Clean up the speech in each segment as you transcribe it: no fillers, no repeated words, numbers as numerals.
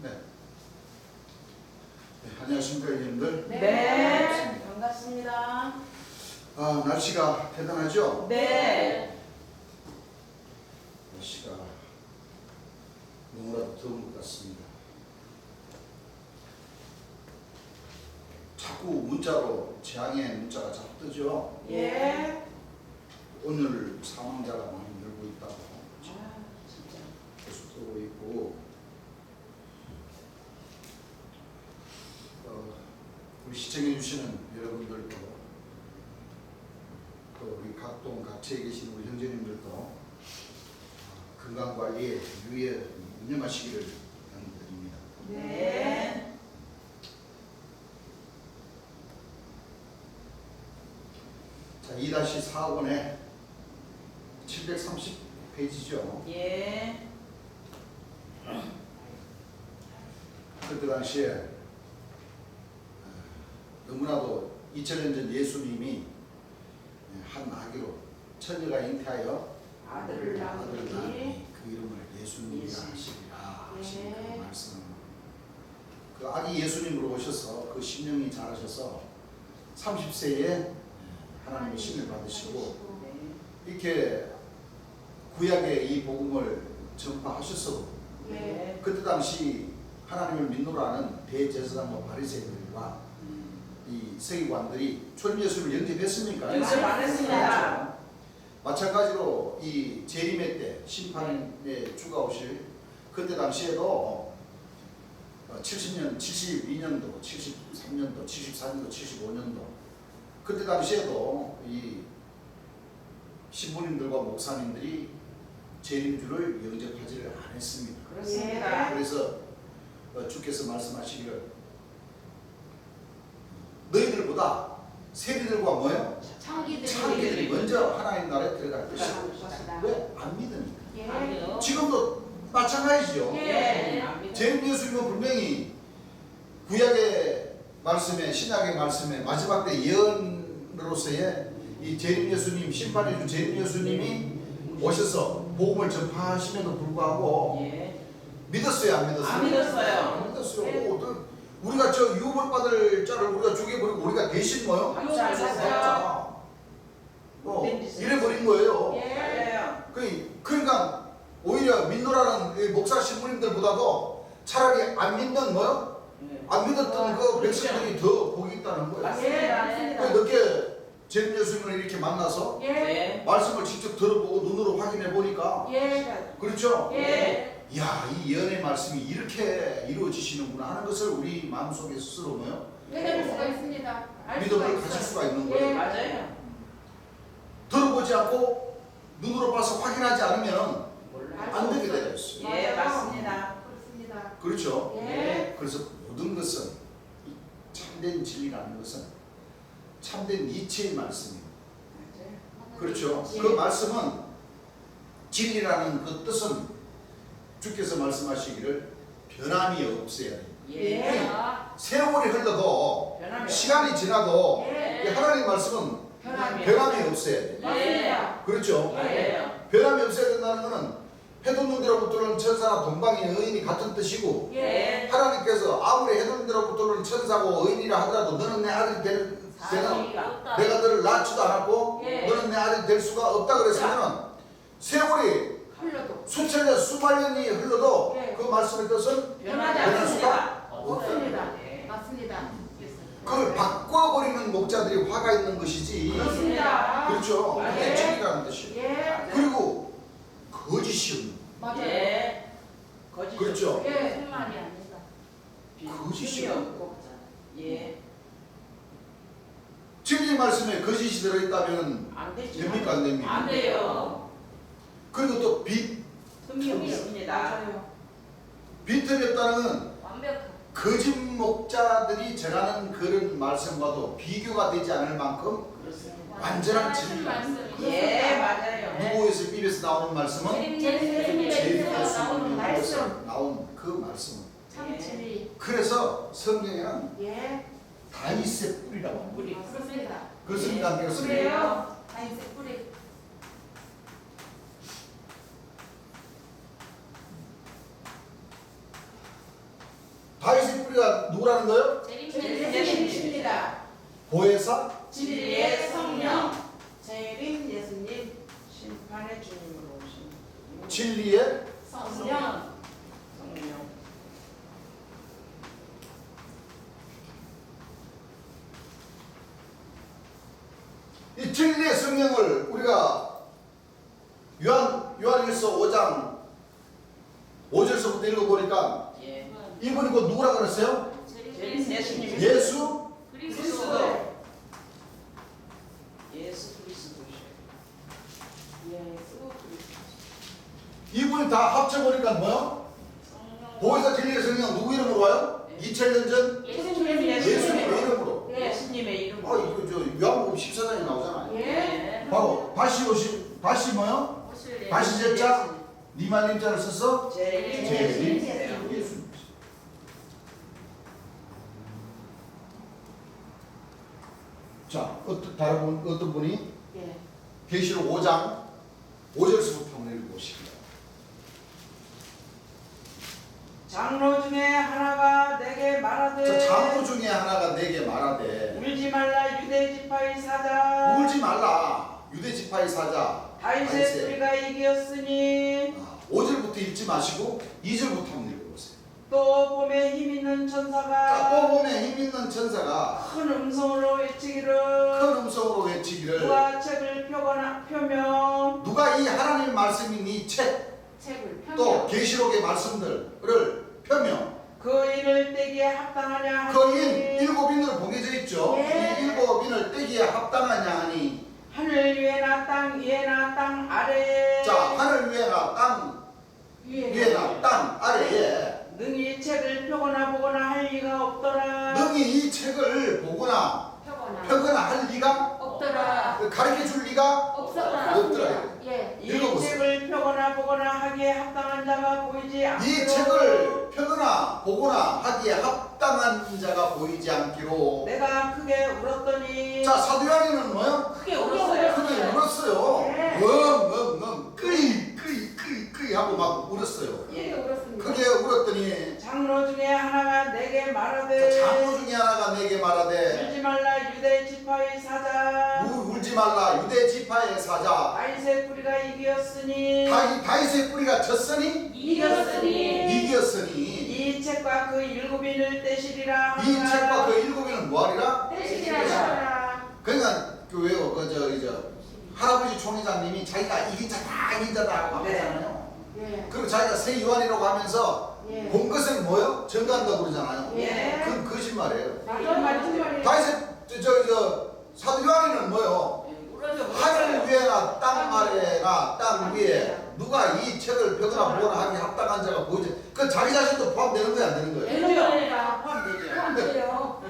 네. 네, 안녕하십니까 여러분들. 네, 반갑습니다. 아, 날씨가 대단하죠? 네. 날씨가 너무나도 더운 것 같습니다. 자꾸 문자로 재앙의 문자가 자꾸 뜨죠? 예. 오늘 사망자가 많이 늘고 있다고 아, 진짜. 계속 뜨고 있고, 우리 시청해 주시는 여러분들도 또 우리 각동 각지에 계신 우리 형제님들도 건강관리에 유념하시기를 당부드립니다. 네. 자, 2-4권에 730페이지죠. 예. 그때 당시에 너무나도 2000년 전 예수님이 한 아기로 처녀가 잉태하여 아들을 낳으니 낳으니 그 이름을 예수님이라 예수. 하시리라 네. 하신 그 말씀. 그 아기 예수님으로 오셔서 그 심령이 자라셔서 30세에 하나님의 신을 받으시고 네. 이렇게 구약의 이 복음을 전파하셨어도 네. 그때 당시 하나님을 믿노라는 대제사장과 바리새인들과 이 서기관들이 초림 예수를 영접했습니까? 영접 안 했습니다. 마찬가지로 이 재림의 때 심판의 주가 오실 그때 당시에도 70년, 72년도, 73년도, 74년도, 75년도 그때 당시에도 이 신부님들과 목사님들이 재림주를 영접하지를 않았습니다. 그렇습니다. 그래서 주께서 말씀하시기를 너희들보다 세리들과 뭐예요? 창기들이 먼저 하나님 나라에 들어갈 것이다. 왜? 안 믿으니까. 예. 지금도 마찬가지죠. 예. 재림 예수님은 분명히 구약의 말씀에 신약의 말씀에 마지막 때 예언으로서의 이 재림 예수님 심판해 준 재림 예수님이 오셔서 복음을 전파하심에도 불구하고 예. 믿었어요, 안 믿었어요? 안 믿었어요. 안 믿었어요. 예. 우리가 저 유업을 받을 자를 우리가 죽여버리고 우리가 대신 뭐요? 감사합니다. 이래버린 거예요. 맞아요. 그러니까 오히려 믿노라는 목사 신부님들보다도 차라리 안 믿는 뭐요? 안 믿었던 그 백성들이 더 복이 있다는 거예요. 맞습니다. 늦게 재림 예수님을 이렇게 만나서 예. 말씀을 직접 들어보고 눈으로 확인해 보니까 예. 그렇죠? 예. 이야, 이 예언의 말씀이 이렇게 이루어지시는구나 하는 것을 우리 마음속에 스스로 뭐요? 믿을 수가 있습니다. 알 믿음을 수가 가질 있어요. 수가 있는 예. 거예요. 맞아요. 들어보지 않고 눈으로 봐서 확인하지 않으면 몰라요. 안 되게 되어 있어요. 예, 맞습니다. 그렇습니다. 그렇죠? 예. 그래서 모든 것은 이 참된 진리라는 것은 참된 이치의 말씀입니다. 그렇죠? 예. 그 말씀은 진리라는 그 뜻은 주께서 말씀하시기를 변함이 없어야 돼요. 예. 세월이 흘러도 변함이 시간이 지나도 예. 이 하나님 말씀은 변함이 변함이 없어야 돼요. 맞습니다. 그렇죠? 맞아요. 변함이 없어야 된다는 것은 해돋는데로부터는 천사나 동방이 의인이 같은 뜻이고 예. 하나님께서 아무리 해돋는데로부터는 천사고 의인이라 하더라도 너는 내 아들이 되는 내가 너를 낳지도 않았고 예. 너는 내 아들이 될 수가 없다 그랬으면 세월이 흘러도 수천 년 수만 년이 흘러도 예. 그 말씀의 뜻은 변하지 변할 않습니다. 없습니다. 예. 맞습니다. 그걸 바꿔버리는 목자들이 화가 있는 것이지. 그렇습니다. 그렇죠. 그게 예. 진리라는 뜻이에요. 예. 그리고 거짓이 없는 맞아요. 예. 거짓. 그렇죠. 예. 말이 아니다. 거짓이 없고. 예. 진리 말씀에 거짓이 들어있다면 안 되죠. 됩니까 안 됩니까? 안 돼요. 그리고 또 흠이 없습니다. 맞아요. 빈틈이 없다는 건 완벽한. 거짓 목자들이 전하는 그런 말씀과도 비교가 되지 않을 만큼 그렇습니다. 완전한 진리가 말씀. 예, 맞아요. 누구에서 입에서 나오는 말씀은 예수님의 제일 입에서 나오는 말씀. 예수님에서 나온 그 말씀은 참 진리. 그래서 성경에는 예. 다윗의 뿌리라고 합니다. 우리 그렇습니다. 그렇습니까? 안 그렇습니까? 그래요. 다인색 뿌리. 뿌리가 누구라는 거예요? 예수님이십니다. 보혜사 진리의 성령. 재림 예수님 심판의 주님으로 오신 진리의 성령. 성령. 이 진리의 성령을 우리가 요한일서 5장 5절서부터 읽어보니까 예. 이분이 곧 누구라 그랬어요? 재림 예수님. 예수 그리스도. 예수 그리스도셔. 예수 그리스도. 이분이 다 합쳐보니까 뭐요? 성령. 보혜사 진리의 성령 누구 이름으로 와요? 2000년 전 예수님의 예수님의 이름으로. 예. 예수님의 이름. 이거 저 요한복음 14장에 나오잖아요. 예. 바로 다시 뭐요? 다시 제자 니말림자를 써서 재림 재림 예수님. 예수님. 자, 어떤 분이 예. 계시록 5장 5절서부터 한번 읽어보십니다. 장로 중에 하나가 내게 말하되 자, 장로 중에 하나가 내게 말하되 울지 말라 유대 지파의 사자 울지 말라 유대 지파의 사자 다윗의 뿌리가 이겼으니 5절부터 읽지 마시고 2절부터 한번 읽어보세요. 또 봄에 힘 있는 자, 천사가 또 보면 힘 있는 천사가 큰 음성으로 외치기를 큰 음성으로 외치기를 누가 책을 펴며 누가 이 하나님의 말씀인 이 책 책을 또 펴며 계시록의 말씀들을 펴며 그 인을 떼기에 합당하냐 그인 일곱 인으로 봉해져 있죠. 예. 이 일곱 인을 떼기에 합당하냐 하니 하늘 위에나 땅 위에나 땅 아래에 자 하늘 위에나 땅 위에나 땅 아래에 능히 책을 펴거나 보거나 할 리가 없더라. 능히 이 책을 보거나 펴거나 할 리가 없더라. 가르쳐 줄 리가 없더라. 없더라. 예. 이 읽어보세요. 책을 펴거나 보거나 하기에 합당한 자가 보이지 않기로 이 책을 펴거나 보거나 하기에 합당한 자가 보이지 않기로. 내가 크게 울었더니 자 사도 요한이는 뭐요? 크게 울었어요. 크게 울었어요. 네. 엉엉엉 끄이 하고 막 울었어요. 크게 예. 울었습니다. 크게 울었더니 장로 중에 하나가 내게 자, 말하되 장로 중에 하나가 내게 말하되 울지 말라 유대 지파의 사자 울지 말라 유대 지파의 사자 다윗의 뿌리가 이기었으니 다윗의 뿌리가 졌으니 이겼으니 이 책과 그 일곱 인을 떼시리라 이 하노라. 책과 그 일곱이는 뭐하리라? 떼시리라 하라. 그러니까 그 왜요? 저 할아버지 총회장님이 자기가 이긴 자다 하고 네. 하잖아요. 예. 그리고 자기가 새 요한이라고 하면서 예. 본 것은 뭐요? 전가한다고 그러잖아요. 예. 그건 거짓말이에요. 맞아요. 다윗의 저 사도 요한이는 뭐요? 하늘 위에나 땅 아래나 땅 위에 누가 이 책을 펴거나 보거나 하기 합당한 자가 보이지? 그 자기 자신도 포함되는 거야 안 되는 거예요? 되는 포함되죠. 안 돼요.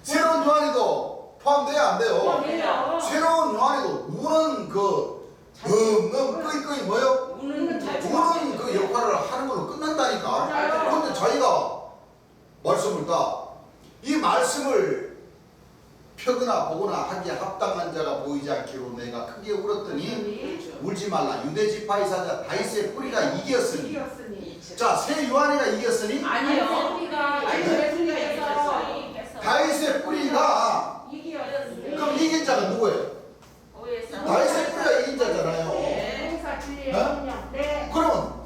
새로운 요한이도 포함돼야 안 돼요. 포함돼요. 새로운 요한이도 우는 그 끄이 뭐요? 우는 우는 그 역할을 하는 걸로 끝난다니까. 맞아요. 그런데 자기가 말씀을 이 말씀을 펴거나 보거나 하기에 합당한 자가 보이지 않기로 내가 크게 울었더니 울지 말라 유대 지파의 사자 다윗의 뿌리가 이겼으니. 이겼으니. 자, 새 요한이가 이겼으니 아니요. 다윗의 뿌리가 이겼어요. 다윗의 뿌리가 이겼으니. 그럼 이긴 자가 누구예요? 다윗의 뿌리가 이긴 자잖아요. 보혜사 진리의 성령. 네. 그러면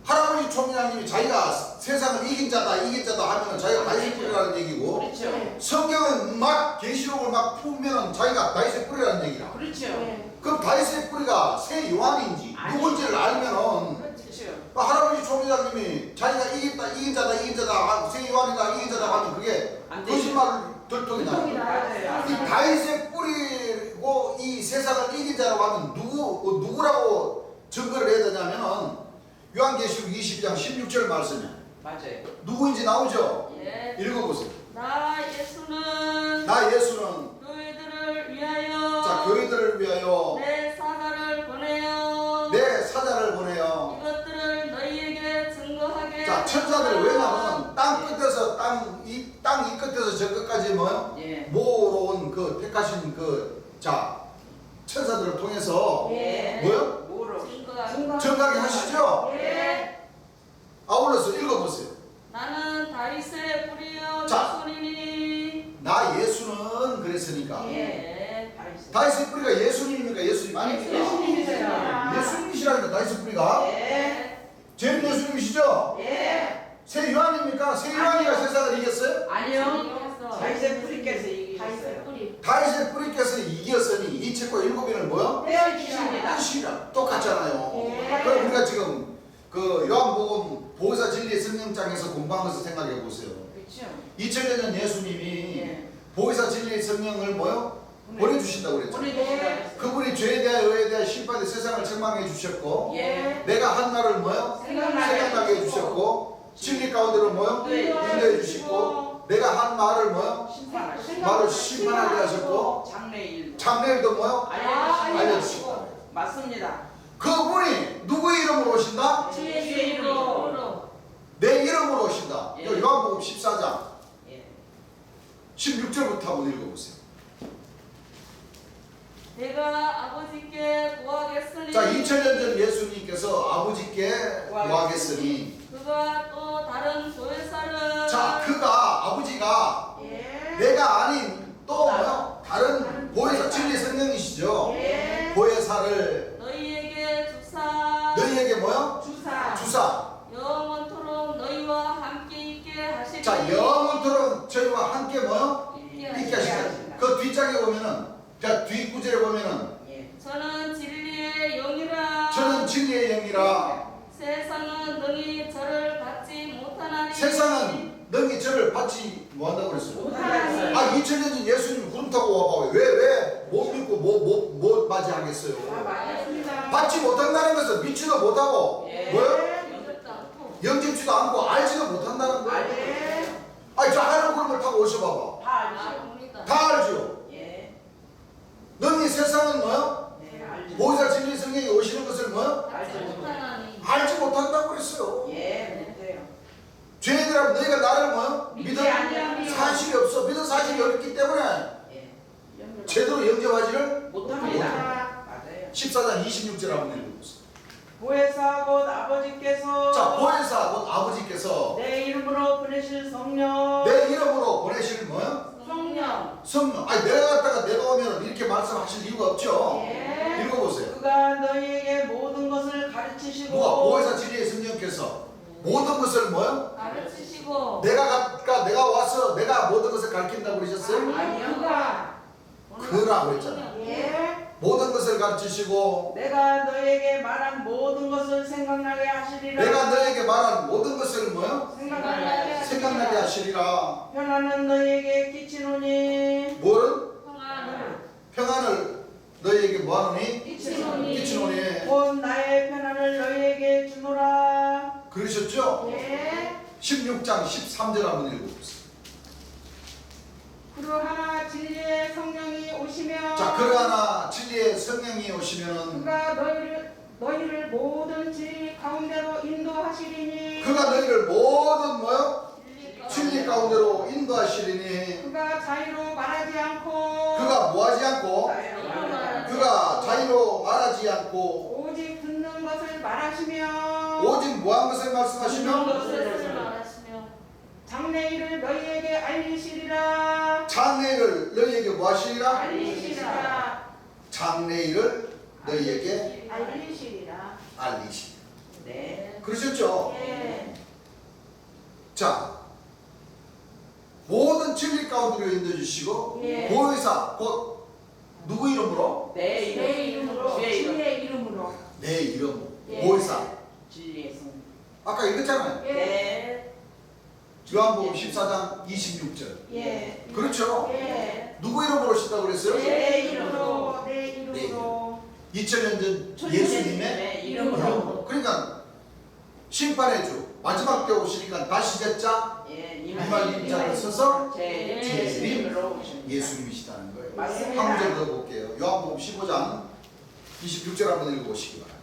할아버지 총장님이 자기가 세상을 이긴 자다 하면은 자기가 다윗의 뿌리라는 얘기고 그렇죠. 성경은 막 계시록을 막 풀면은 자기가 다윗의 뿌리라는 얘기라. 그렇죠. 네. 그럼 다윗의 뿌리가 새 요한인지 아니. 누군지를 알면은 그렇죠. 할아버지 총회장님이 자기가 이긴 자다 새 요한이다 이긴 자다 하면 그게 안 되죠. 거짓말 들통이 나요. 맞아요. 이 다윗의 뿌리고 이 세상을 이긴 자라고 하면 누구라고 증거를 해야 되냐면은 요한계시록 22장 16절 말씀에 맞아요. 누구인지 나오죠? 예. 읽어보세요. 나 예수는 나 예수는 교회들을 위하여 자 교회들을 위하여 내 사자를 보내어 내 사자를 보내요. 이것들을 너희에게 증거하게 자 천사들을 왜냐면 땅 끝에서 땅 이 끝에서 저 끝까지 뭐요? 예. 모으러온 그 택하신 자 천사들을 통해서 예. 뭐요? 뭐로? 증거하게 정하게 하시죠? 예. 아울러서 읽어보세요. 나는 다윗의 뿌리여 자. 예수니니. 나 예수는 그랬으니까. 예. 다윗의 뿌리가 예수님입니까? 예수님 아닙니까? 예수님이세요. 예수님이시라니까 다윗의 뿌리가. 예. 죄는 예수님이시죠? 예. 새 요한입니까? 새 요한이가 세상을 이겼어요? 아니요. 이겼어. 다윗의 뿌리께서 이기셨어요. 뿌리. 다윗의 뿌리께서 이겼으니 이 책과 일곱인을 뭐요? 떼어주십니다. 뜻이라 똑같잖아요. 예. 그럼 우리가 지금 그 요한복음 보혜사 진리의 성령장에서 공부한 것을 생각해 보세요. 그렇죠. 2000년 전 예수님이 예. 보혜사 진리의 성령을 뭐요? 보내주신다고 그랬죠. 보내주시다. 그분이 죄에 대하여 의에 대하여 심판에 세상을 책망해 주셨고 예. 내가 한 날을 뭐요? 생각나게 해 주셨고 진리 가운데로 뭐요? 네. 인도해 주시고 내가 한 말을 뭐요? 말을 심판하게 하셨고 장래일. 장래일도 뭐요? 알려주시고. 맞습니다. 그분이 누구의 이름으로 오신다? 주의 이름으로. 이름으로. 내 이름으로 오신다. 예. 요한복음 14장 예. 16절부터 한번 읽어보세요. 내가 아버지께 구하겠으니. 자, 2000년 전 예수님께서 아버지께 구하겠으니 그가 또 다른 보혜사를. 자, 그가 아버지가 예. 내가 아닌 또 뭐요? 다른 보혜사 진리 성령이시죠. 예. 보혜사를 너희에게 주사. 너희에게 뭐요? 주사. 영원토록 너희와 함께 있게 하시리. 자, 영원토록 저희와 함께 뭐요? 있게 하시다. 그 뒷장에 보면은 자, 뒷구절에 보면은 예. 저는 진리의 영이라. 저는 진리의 영이라 세상은 너희 저를 받지 못하나니. 세상은 너희 저를 받지 못한다고 그랬어요. 못하나니. 아, 2000년 전 예수님 구름 타고 와봐. 왜 못 믿고 못 맞이하겠어요? 맞습니다. 받지 못한다는 것은 믿지도 못하고 예. 뭐요? 믿었도 않고. 영접지도 않고 알지도 못한다는 거예요. 예. 아니, 저 하늘 구름을 타고 오셔봐봐. 다 알죠. 압니다. 다 알죠? 예. 너희 세상은 뭐요? 네, 알죠. 보혜사 진리 성령이 오시는 것을 뭐요? 받지 못하나니. 알지 못한다고 그랬어요. 예, 못해요. 죄인들아 너희가 나를 뭐요? 믿지 믿을 아니하며. 사실이 없어. 믿을 사실이 없기 때문에 예. 제대로 영접하지를 못합니다. 맞아요. 14장 26절 한번 읽어보세요. 보혜사 곧 아버지께서 자, 보혜사 곧 아버지께서 내 이름으로 보내실 성령. 내 이름으로 보내실 뭐요? 성령. 성령. 아니, 내가 갔다가 내가 오면 이렇게 말씀하실 이유가 없죠. 예. 읽어보세요. 그가 너희에게 모든 것을 가르치시고. 누가? 보혜사 진리의 성령께서 모든 것을 뭐요? 가르치시고. 내가 와서 내가 모든 것을 가르친다고 그러셨어요? 아니요. 그라고 했잖아요. 예. 모든 것을 가르치시고 내가 너희에게 말한 모든 것을 생각나게 하시리라. 내가 너에게 말한 모든 것을 뭐요? 생각나게 생각나게 하시리라. 평안은 너희에게 끼치노니. 뭐는? 평안을. 평안을 너희에게 뭐하노니? 끼치노니. 끼치노니. 곧 나의 평안을 너희에게 주노라. 그러셨죠? 예. 16장 13절 한번 읽어보세요. 그러하나 진리의 성령이 오시면 자, 그러나 진리의 성령이 오시면은 그가 너희를 모든 진리 가운데로 인도하시리니 그가 너희를 모든 뭐요? 진리 가운데로 인도하시리니 그가 자유로 말하지 않고 그가 뭐하지 않고 그가 자유로 말하지 않고 오직 듣는 것을 말하시며 오직 뭐한 것을 듣는 말씀하시며 것을 말하시며. 장래일을 너희에게 알리시리라 장래일을 너희에게 뭐하시리라? 알리시리라 장래일을 너희에게 알리시리라 알리시리라. 네. 그러셨죠? 예. 자, 모든 진리 가운데로 인도해주시고 예. 보혜사 곧 누구 이름으로? 내 이름. 내 이름으로 주의 이름. 주의 이름으로 내 이름 예. 보혜사. 진리의 성. 아까 읽었잖아요. 예. 네. 요한복음 14장 26절. 예. 그렇죠? 예. 누구 이름으로 오셨다고 그랬어요? 내 이름으로 내 이름으로 2000년 전 예수님의 네, 이름으로. 이름으로. 그러니까 심판의 주 마지막 때 오시니까 다시 제자 예, 이말림자를 써서 제 제 이름으로 오십니다. 예수님이시다는 거예요. 맞습니다. 한 문제 더 볼게요. 요한복음 15장 26절 한번 읽어보시기 바랍니다.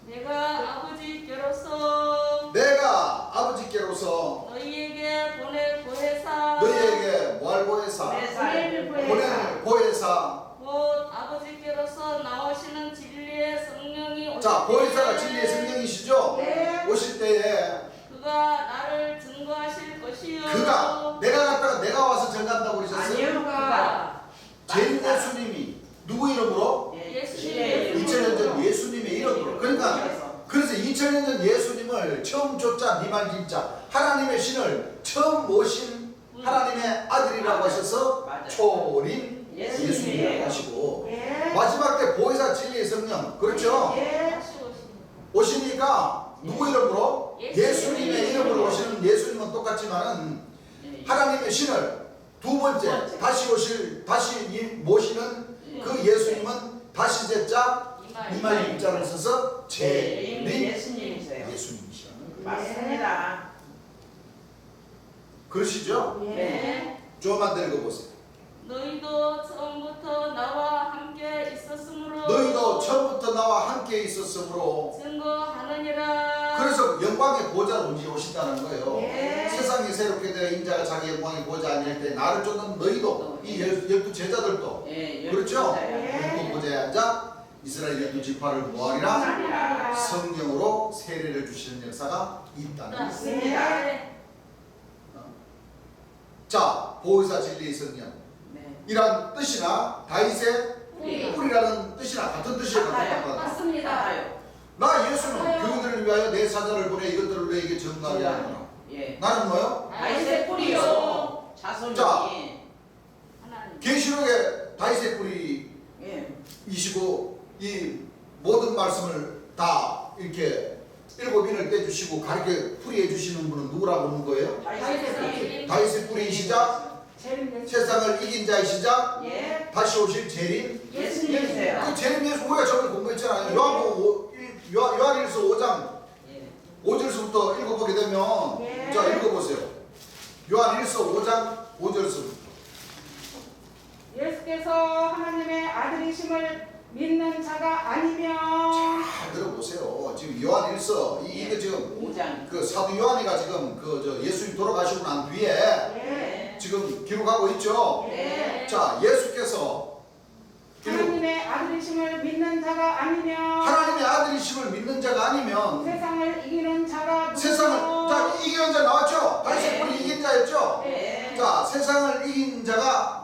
내가 아버지께로서 내가 아버지께로서 너희에게 보낼 보혜사. 너희에게 뭘 보혜사? 보혜사를 보낼 보혜사. 곧 아버지께로서 나오시는 진리의 성령이 오실 자, 보혜사가 때에 진리의 성령이시죠? 네. 오실 때에 그가 나를 증거하실 것이요. 그가 내가 갔다가 내가 와서 전한다고 그러셨어요? 아니요. 그가 재림 예수님이 누구 이름으로? 예수님의 2000년 전 예수님의 이름으로. 그러니까 그래서 2000년 전 예수님을 처음 줬자 니말진자 하나님의 신을 처음 모신 하나님의 아들이라고 하셔서 맞아요. 초림 예수님이에요. 예수님이라고 하시고 예. 마지막 때 보혜사 진리의 성령 그렇죠? 예. 다시 오시는 오시니까 누구 이름으로? 예수님의 이름으로 오시는 예수님은 똑같지만은 하나님의 신을 두 번째 다시 모시는 그 예수님은 다시 제자 이말 입자를 써서 재림 예수님이세요. 예수님이시라는 거예요. 맞습니다. 그러시죠? 예. 조금만 더 읽어보세요. 너희도 처음부터 나와 함께 있었으므로 너희도 처음부터 나와 함께 있었으므로 증거하느니라. 그래서 영광의 보좌로 이제 오신다는 거예요. 예. 세상이 새롭게 되어 인자가 자기 영광의 보좌 앉을 때 나를 쫓는 너희도 이 12 제자들도 그렇죠? 그 보좌에 앉아 이스라엘 12지파를 모하리라 성령으로 세례를 주시는 역사가 있다는 거예요. 맞습니다. 자, 보혜사 진리의 성령 이란 뜻이나 다윗의 뿌리라는 뜻이나 같은 뜻이에요. 같은 맞습니다. 나 예수는 교인들을 위하여 내 사자를 보내 이것들을 너에게 전가하게 하노라. 나는 뭐요? 다윗의 뿌리요. 자손이. 자. 하나님. 계시록에 다윗의 뿌리이시고 이 모든 말씀을 다 이렇게 7인을 떼주시고 가르쳐 풀이해 주시는 분은 누구라고 하는 거예요? 다윗의 뿌리이시자 세상을 이긴 자이시자 예. 다시 오실 재림 예수님이세요. 그 재림 예수 우리가 저번에 공부했잖아요. 요한일서 5장 5절서부터 읽어보게 되면 예. 자 읽어보세요. 요한일서 5장 5절서부터 예수께서 하나님의 아들이심을 믿는 자가 아니면 잘 들어보세요. 지금 요한일서 이거 지금 5장. 그 사도 요한이가 지금 그 저 예수님 돌아가시고 난 뒤에 예. 지금 기록하고 있죠. 예. 자 예수께서 하나님의 아들이심을 믿는 자가 아니면 하나님의 아들이심을 믿는 자가 아니면 세상을 이기는 자가 세상을 자 이기는 자 나왔죠. 다윗의 뿌리 이긴 자였죠. 예. 자 세상을 이긴 자가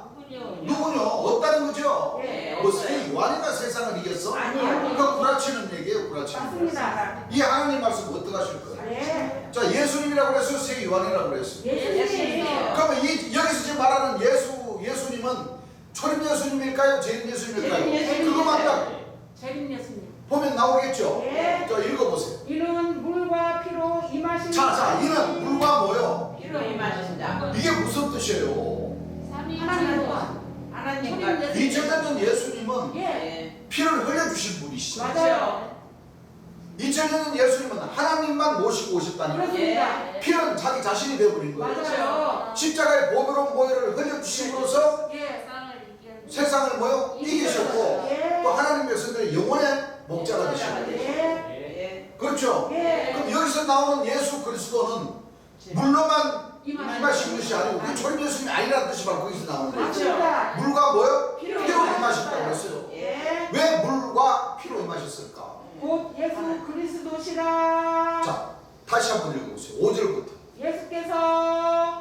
누구냐? 없다는 거죠. 예. 무슨 요한이가 세상을 이겼어? 아니에요. 그거 구라치는 얘기예요. 구라치는. 맞습니다. 이 하나님 말씀 어떻게 하실 거예요? 예. 자 예수님이라고 그랬어요. 세 요한이라고 그랬어요. 예수님. 그러면 여기서 지금 말하는 예수님은 초림 예수님일까요? 재림 예수님일까요? 재림 예수님. 그거만 딱 재림 예수님. 보면 나오겠죠. 예. 자 읽어보세요. 이는 물과 피로 임하신 자 이는 물과 뭐요? 피로 임하신다. 이게 무슨 뜻이에요? 하나님과 하나님과 2000년 전 예수님은 예. 예. 피를 흘려주신 분이시죠. 맞아요. 2000년 전 예수님은 하나님만 모시고 오셨다니까. 그렇습니다. 피는 자기 자신이 되어버린 거예요. 맞아요. 십자가의 보배로운 보혈을 흘려주심으로써 예. 세상을 뭐요? 이기셨고 예. 또 하나님 백성들의 영혼의 목자가 되시고 예. 예. 그렇죠? 예. 그럼 여기서 나오는 예수 그리스도는 물로만 임하신 것이 아니고 그 초림 예수님이 아니라는 뜻이 바로 거기서 나오는 거예요. 맞습니다. 물과 뭐요? 피로 피로 임하셨다고 그랬어요. 예. 왜 물과 피로 임하셨을까? 곧 예수 그리스도시라. 자 다시 한번 읽어보세요. 5절부터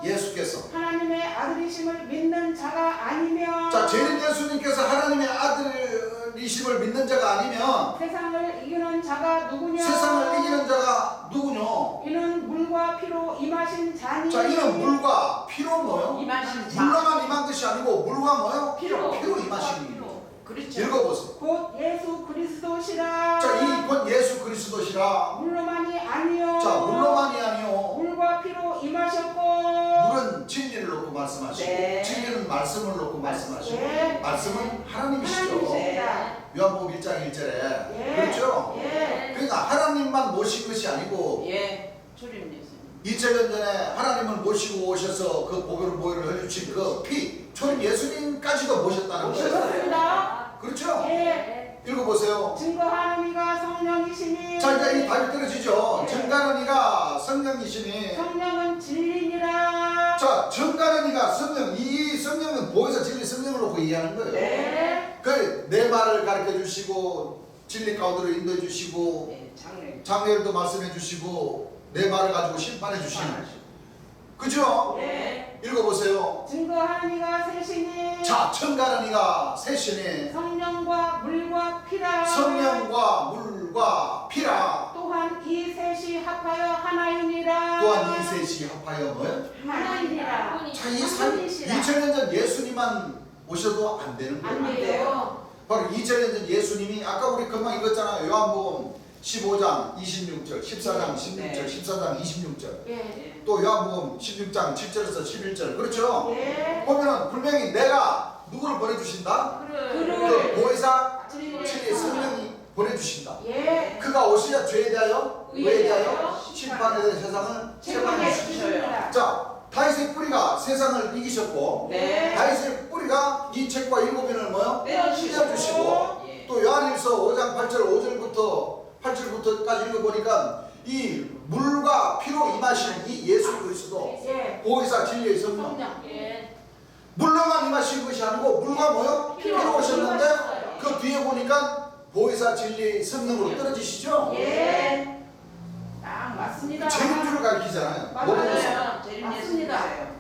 예수께서 하나님의 아들이심을 믿는 자가 아니면 자 재림 예수님께서 하나님의 아들이심을 믿는 자가 아니면 세상을 이기는 자가 누구냐? 세상을 이기는 자가 누구뇨? 이는 물과 피로 임하신 자니. 자 이는 물과 피로 뭐요? 임하신 자. 물로만 임한 것이 아니고 물과 뭐요? 피로. 임하신 분. 그렇죠. 읽어보세요. 곧 예수 그리스도시라. 자 이 곧 예수 그리스도시라. 물로만이 아니요. 자 물로만이 아니요. 물과 피로 임하셨고. 물은 진리를 놓고 말씀하시고 네. 진리는 말씀을 놓고 말씀하시고 네. 말씀은 하나님이시죠. 하나님이십니다. 요한복음 1장 1절에 예. 그렇죠? 예. 그러니까 하나님만 모신 것이 아니고 예. 초림 예수님. 2000년 전에 하나님을 모시고 오셔서 그 보혈을 흘려주신 그 피 초림 예수님까지도 모셨다는 거예요. 그렇습니다. 그렇죠? 예. 읽어보세요. 증거하는 이가 성령이시니. 자 이제 이 답이 떨어지죠. 예. 정가는 이가 성령이시니. 성령은 진리니라. 자 정가는 이가 성령. 이 성령은 보혜사 진리 성령을 놓고 이해하는 거예요. 네. 그 내 말을 가르쳐 주시고 진리 가운데로 인도해 주시고 예. 장례. 장례일도 말씀해 주시고 내 말을 가지고 심판해 주시는. 그죠? 네. 읽어보세요. 증거하는 이가 셋이니 자, 청가는 이가 셋이니 성령과 물과 피라. 성령과 물과 피라. 또한 이 셋이 합하여 하나이니라. 또한 이 셋이 합하여 뭐예요? 하나이니라. 자, 이 2000년 전 예수님만 오셔도 안 되는 안 거예요. 돼요. 바로 2000년 전 예수님이 아까 우리 금방 읽었잖아요. 요한복음 15장 26절, 14장 16절, 네. 14장 26절. 예. 또 요한복음 16장 7절에서 11절. 그렇죠? 예. 보면은 분명히 내가 누구를 보내주신다? 그 보혜사 진리의 성령이 보내주신다. 예. 그가 오셔야 죄에 대하여, 의에 의에 대하여, 대하여, 심판에 대해 세상을 책망해 책망해 주시다. 주십니다. 자, 다윗의 뿌리가 세상을 이기셨고 네. 다윗의 뿌리가 이 책과 일곱인을 뭐요? 떼어주시고. 예. 또 요한일서 5장 8절 8절부터까지 읽어보니까 이 물과 피로 임하신 이 예수 그리스도 예. 보혜사 진리의 성령 성령. 예. 물로만 임하신 것이 아니고 물과 뭐요? 피로 피로 오셨는데 임하셨어요. 그 뒤에 보니까 보혜사 진리의 성령으로 떨어지시죠? 예. 딱 맞습니다. 재림주를 가리키잖아요. 모든 것은. 맞아요. 재림 맞습니다. 예수님이세요.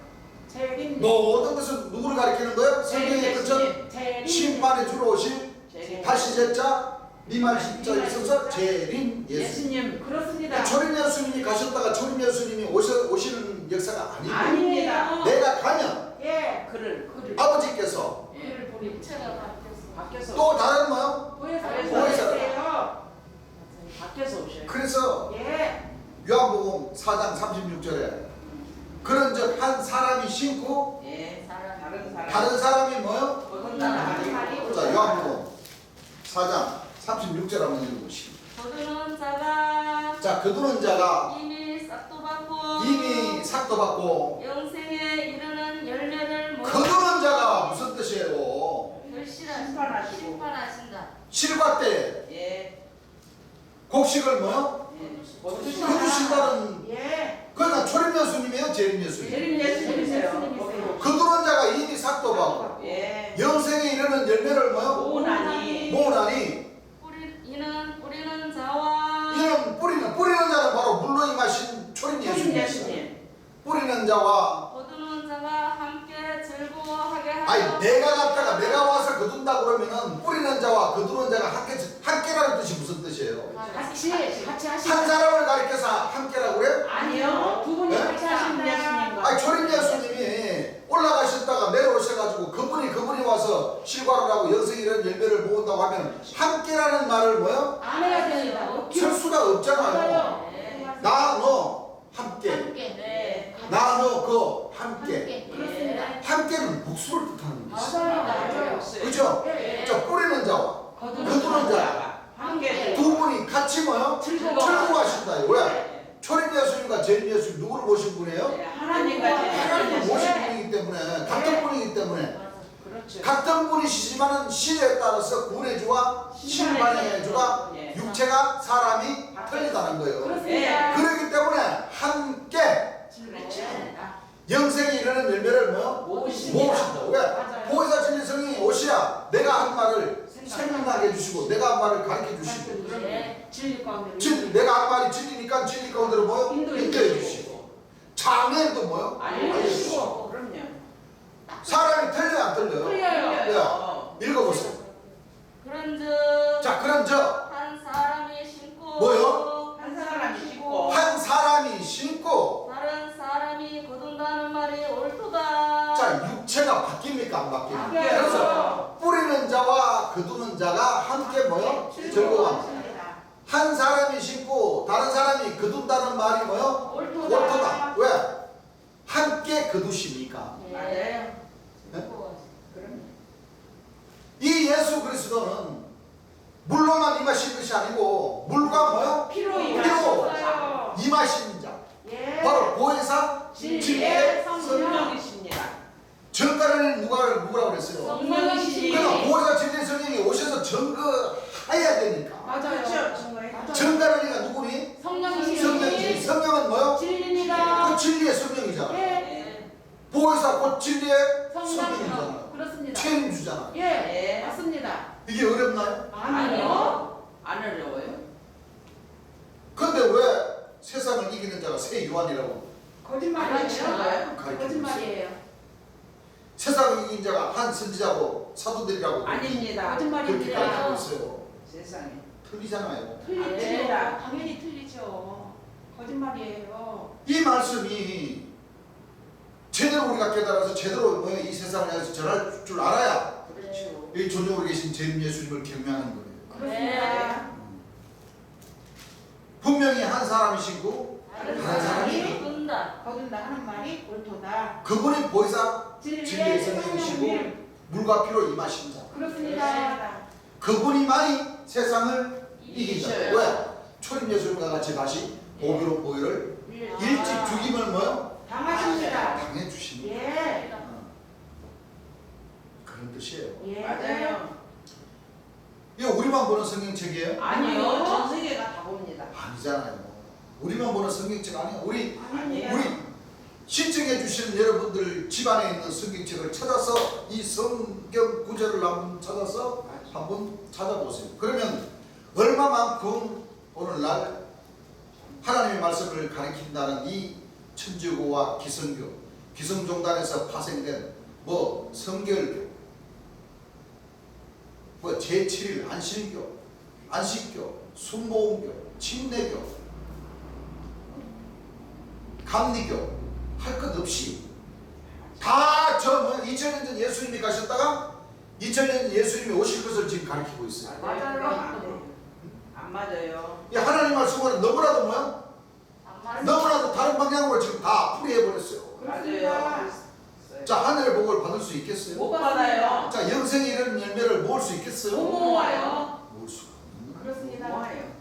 재림. 모든 것은 누구를 가리키는 거예요? 성경의 끝은 재림. 심판에 주로 오신 재림. 다시 제자 미말 십자에 있어서 재림 예수. 예수님. 그렇습니다. 초림 예수님이 가셨다가 초림 예수님이 오시는 역사가 아니고 아닙니다. 내가 가면 예. 그를 아버지께서 예. 우리 체가 바뀌었어. 바뀌어서 또 다른 뭐요? 보혜사 보혜사. 보혜사요. 바뀌어서 오셔요. 그래서 예. 요한복음 4장 36절에 그런즉 한 사람이 신고 예. 다른 사람. 다른 사람이 뭐요? 어떤 사람 아니고. 자, 요한복음 4장 36절 한번 읽어보시죠. 거두는 자가 자, 거두는 자가 이미 싹도 받고 이미 삭도 받고 영생에 이르는 열매를 못 거두는 자가 무슨 뜻이에요? 결실하신다. 심판하신다. 실과 때 예. 곡식을 뭐요? 거두시다. 거두신다는 예. 그러니까 초림 예수님이에요, 재림 예수님. 재림 예수님이세요. 예수님이세요. 거두는 자가 이미 삭도 받고 예. 영생에 이르는 열매를 뭐요? 오나니. 모으나니 이는 뿌리는 자와 이는 뿌리는 자는 바로 물로 임하신 초림 재림 예수님. 예수님. 뿌리는 자와 거두는 자가 함께 즐거워하게 하여 아니 내가 갔다가 내가 와서 거둔다 그러면은 뿌리는 자와 거두는 자가 함께라는 뜻이 무슨 뜻이에요? 같이 한 하시는. 사람을 가리켜서 함께라고 그래요? 아니요. 두 분이 네? 같이 하신다. 예수님과. 아니 초림 예수님이 올라가셨다가 내려오셔가지고 그분이 와서 실과를 하고 영생이 이런 열매를 모은다고 하면 함께라는 말을 뭐요? 안 해야 됩니다. 쓸 수가 없잖아요. 맞아요. 네. 나 너 함께 네. 나 너 그 함께 그렇습니다. 함께는 복수를 뜻하는 거죠. 맞아요. 그죠? 예. 자 뿌리는 자와 거두는 자 함께. 두 분이 같이 뭐요? 즐거워하신다. 왜? 예. 초림 예수님과 재림 예수님 누구를 모신 분이에요? 하나님과 하나님을 재림 모신 예수님. 분이기 때문에 같은 분이기 때문에 그렇죠. 같은 분이시지만은 시대에 따라서 구원의 주와 심판의 주가 예. 육체가 사람이 틀리다는 거예요. 그렇습니다. 그렇기 때문에 함께 그렇죠. 영생에 이르는 열매를 뭐요? 모으십니다. 모으신다. 왜? 맞아요. 보혜사 진리 성령이 오시야 내가 한 말을 생각나게 해주시고 내가 한 말을 가르쳐 주시고 네. 진리 가운데. 내가 한 말이 진리니까 진리 가운데로 뭐요? 인도해 인도해 주시고 장애도 뭐요? 알려주시고. 그럼요. 사람이 틀려요 안 틀려요? 틀려요. 읽어보세요. 그런즉 자 그럼 저 한 사람이 심고 뭐요? 한 사람이 심고. 한 사람이 심고 다른 사람이 거둔다는 말이 옳도다. 자 육체가 바뀝니까 안 바뀝니까? 바뀌어요. 그래서 뿌리는 자와 거두는 자가 함께 뭐요? 즐거워합니다. 한 사람이 심고 다른 사람이 거둔다는 말이 뭐요? 옳도다. 옳도다. 왜? 함께 거두십니까? 맞아요. 네? 그럼요. 이 예수 그리스도는 물로만 임하신 것이 아니고 물과 뭐요? 피로 피로 임하셨어요. 임하신 자 예. 바로 보혜사 진리의 진리의 성령. 성령이십니다. 전가를 누구라고 그랬어요? 성령이시니. 그러니까 보혜사 진리의 성령이 오셔서 증거해야 되니까 맞아요. 그렇죠. 전가는이가 누구니? 성령이시니. 성령이지. 성령은 뭐요? 진리입니다. 그 진리의 성령이잖아. 예. 예. 보혜사 곧 진리의 성령. 성령이잖아. 그렇습니다. 책임주잖아. 예. 예. 맞습니다. 이게 어렵나요? 아니요. 안 어려워요. 근데 왜 세상을 이기는 자가 새 요한이라고 거짓말이에요. 가르치고 거짓말이에요. 세상을 이긴 자가 한 선지자고 사도들이라고 아닙니다. 그렇게 가르치고 거짓말입니다. 있어요. 세상에. 틀리잖아요. 틀리죠. 네. 당연히 틀리죠. 거짓말이에요. 이 말씀이 제대로 우리가 깨달아서 제대로 이 세상을 향해서 전할 줄 알아야 그렇죠. 이 존중으로 계신 재림 예수님을 경외하는 거예요. 그렇습니다. 분명히 한 사람이시고 다른 다른 사람이 사람이 꾼다. 거둔다 하는 말이 옳도다. 그분이 보이사 진리의 진리의 성령이시고 성령님. 물과 피로 임하신 자. 그렇습니다. 그분이만이 세상을 이긴 자. 이기셔요. 왜? 초림 예수님과 같이 다시 보혈로 보혈을 일찍 죽임을 뭐요? 당하십니다. 당해 주시는 예. 그런 뜻이에요. 예. 맞아요. 이거 우리만 보는 성경책이에요? 아니요. 전 세계가 다 봅니다. 아니잖아요. 우리만 보는 성경책 아니에요. 우리 아닙니다. 신청해 주시는 여러분들 집안에 있는 성경책을 찾아서 이 성경 구절을 한번 찾아서 한번 찾아보세요. 그러면 얼마만큼 오늘날 하나님의 말씀을 가르친다는 이 천주교와 기성교, 기성종단에서 파생된 성결교, 제7일 안식교, 순복음교, 침례교, 감리교 할 것 없이 다 2000년 전 예수님이 가셨다가 2000년 전 예수님이 오실 것을 지금 가르치고 있어요. 맞아요. 안 맞아요. 이 하나님 말씀은 너무나도 너무나도 다른 방향으로 지금 다 풀이해버렸어요. 그렇습니다. 맞아요. 자, 하늘의 복을 받을 수 있겠어요? 못 받아요. 자, 영생에 이르는 열매를 모을 수 있겠어요? 못 모아요. 모을 수가 없는 거예요. 그렇습니다. 뭐예요?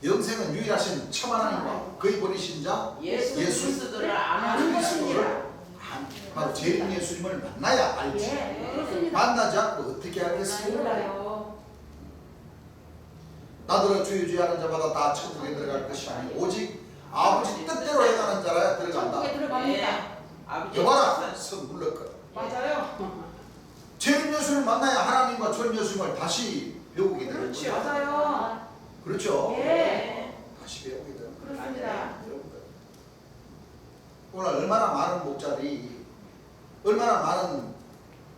영생은 유일하신 참 하나님과 그의 보내신 자 예수 예수. 그리스도를 안 아는 하는 것입니다. 것입니다. 바로 재림 예수님을 만나야 알지. 예. 그렇습니다. 만나지 않고 어떻게 알겠어요? 몰라요. 나더러 주의 주의 하는 자마다 다 천국에 들어갈 것이 아니고 오직 아버지 뜻대로 행하는 자라야 들어간다. 천국에 들어갑니다. 아버지. 여봐라 성불렀거든. 맞아요. 재림 예수님을 만나야 하나님과 전 예수님을 다시 배우게 되는 그렇죠. 거예요. 맞아요. 그렇죠. 예. 다시 배우게 되는 거예요. 그렇습니다. 여러분들 오늘 얼마나 많은 목자들이 얼마나 많은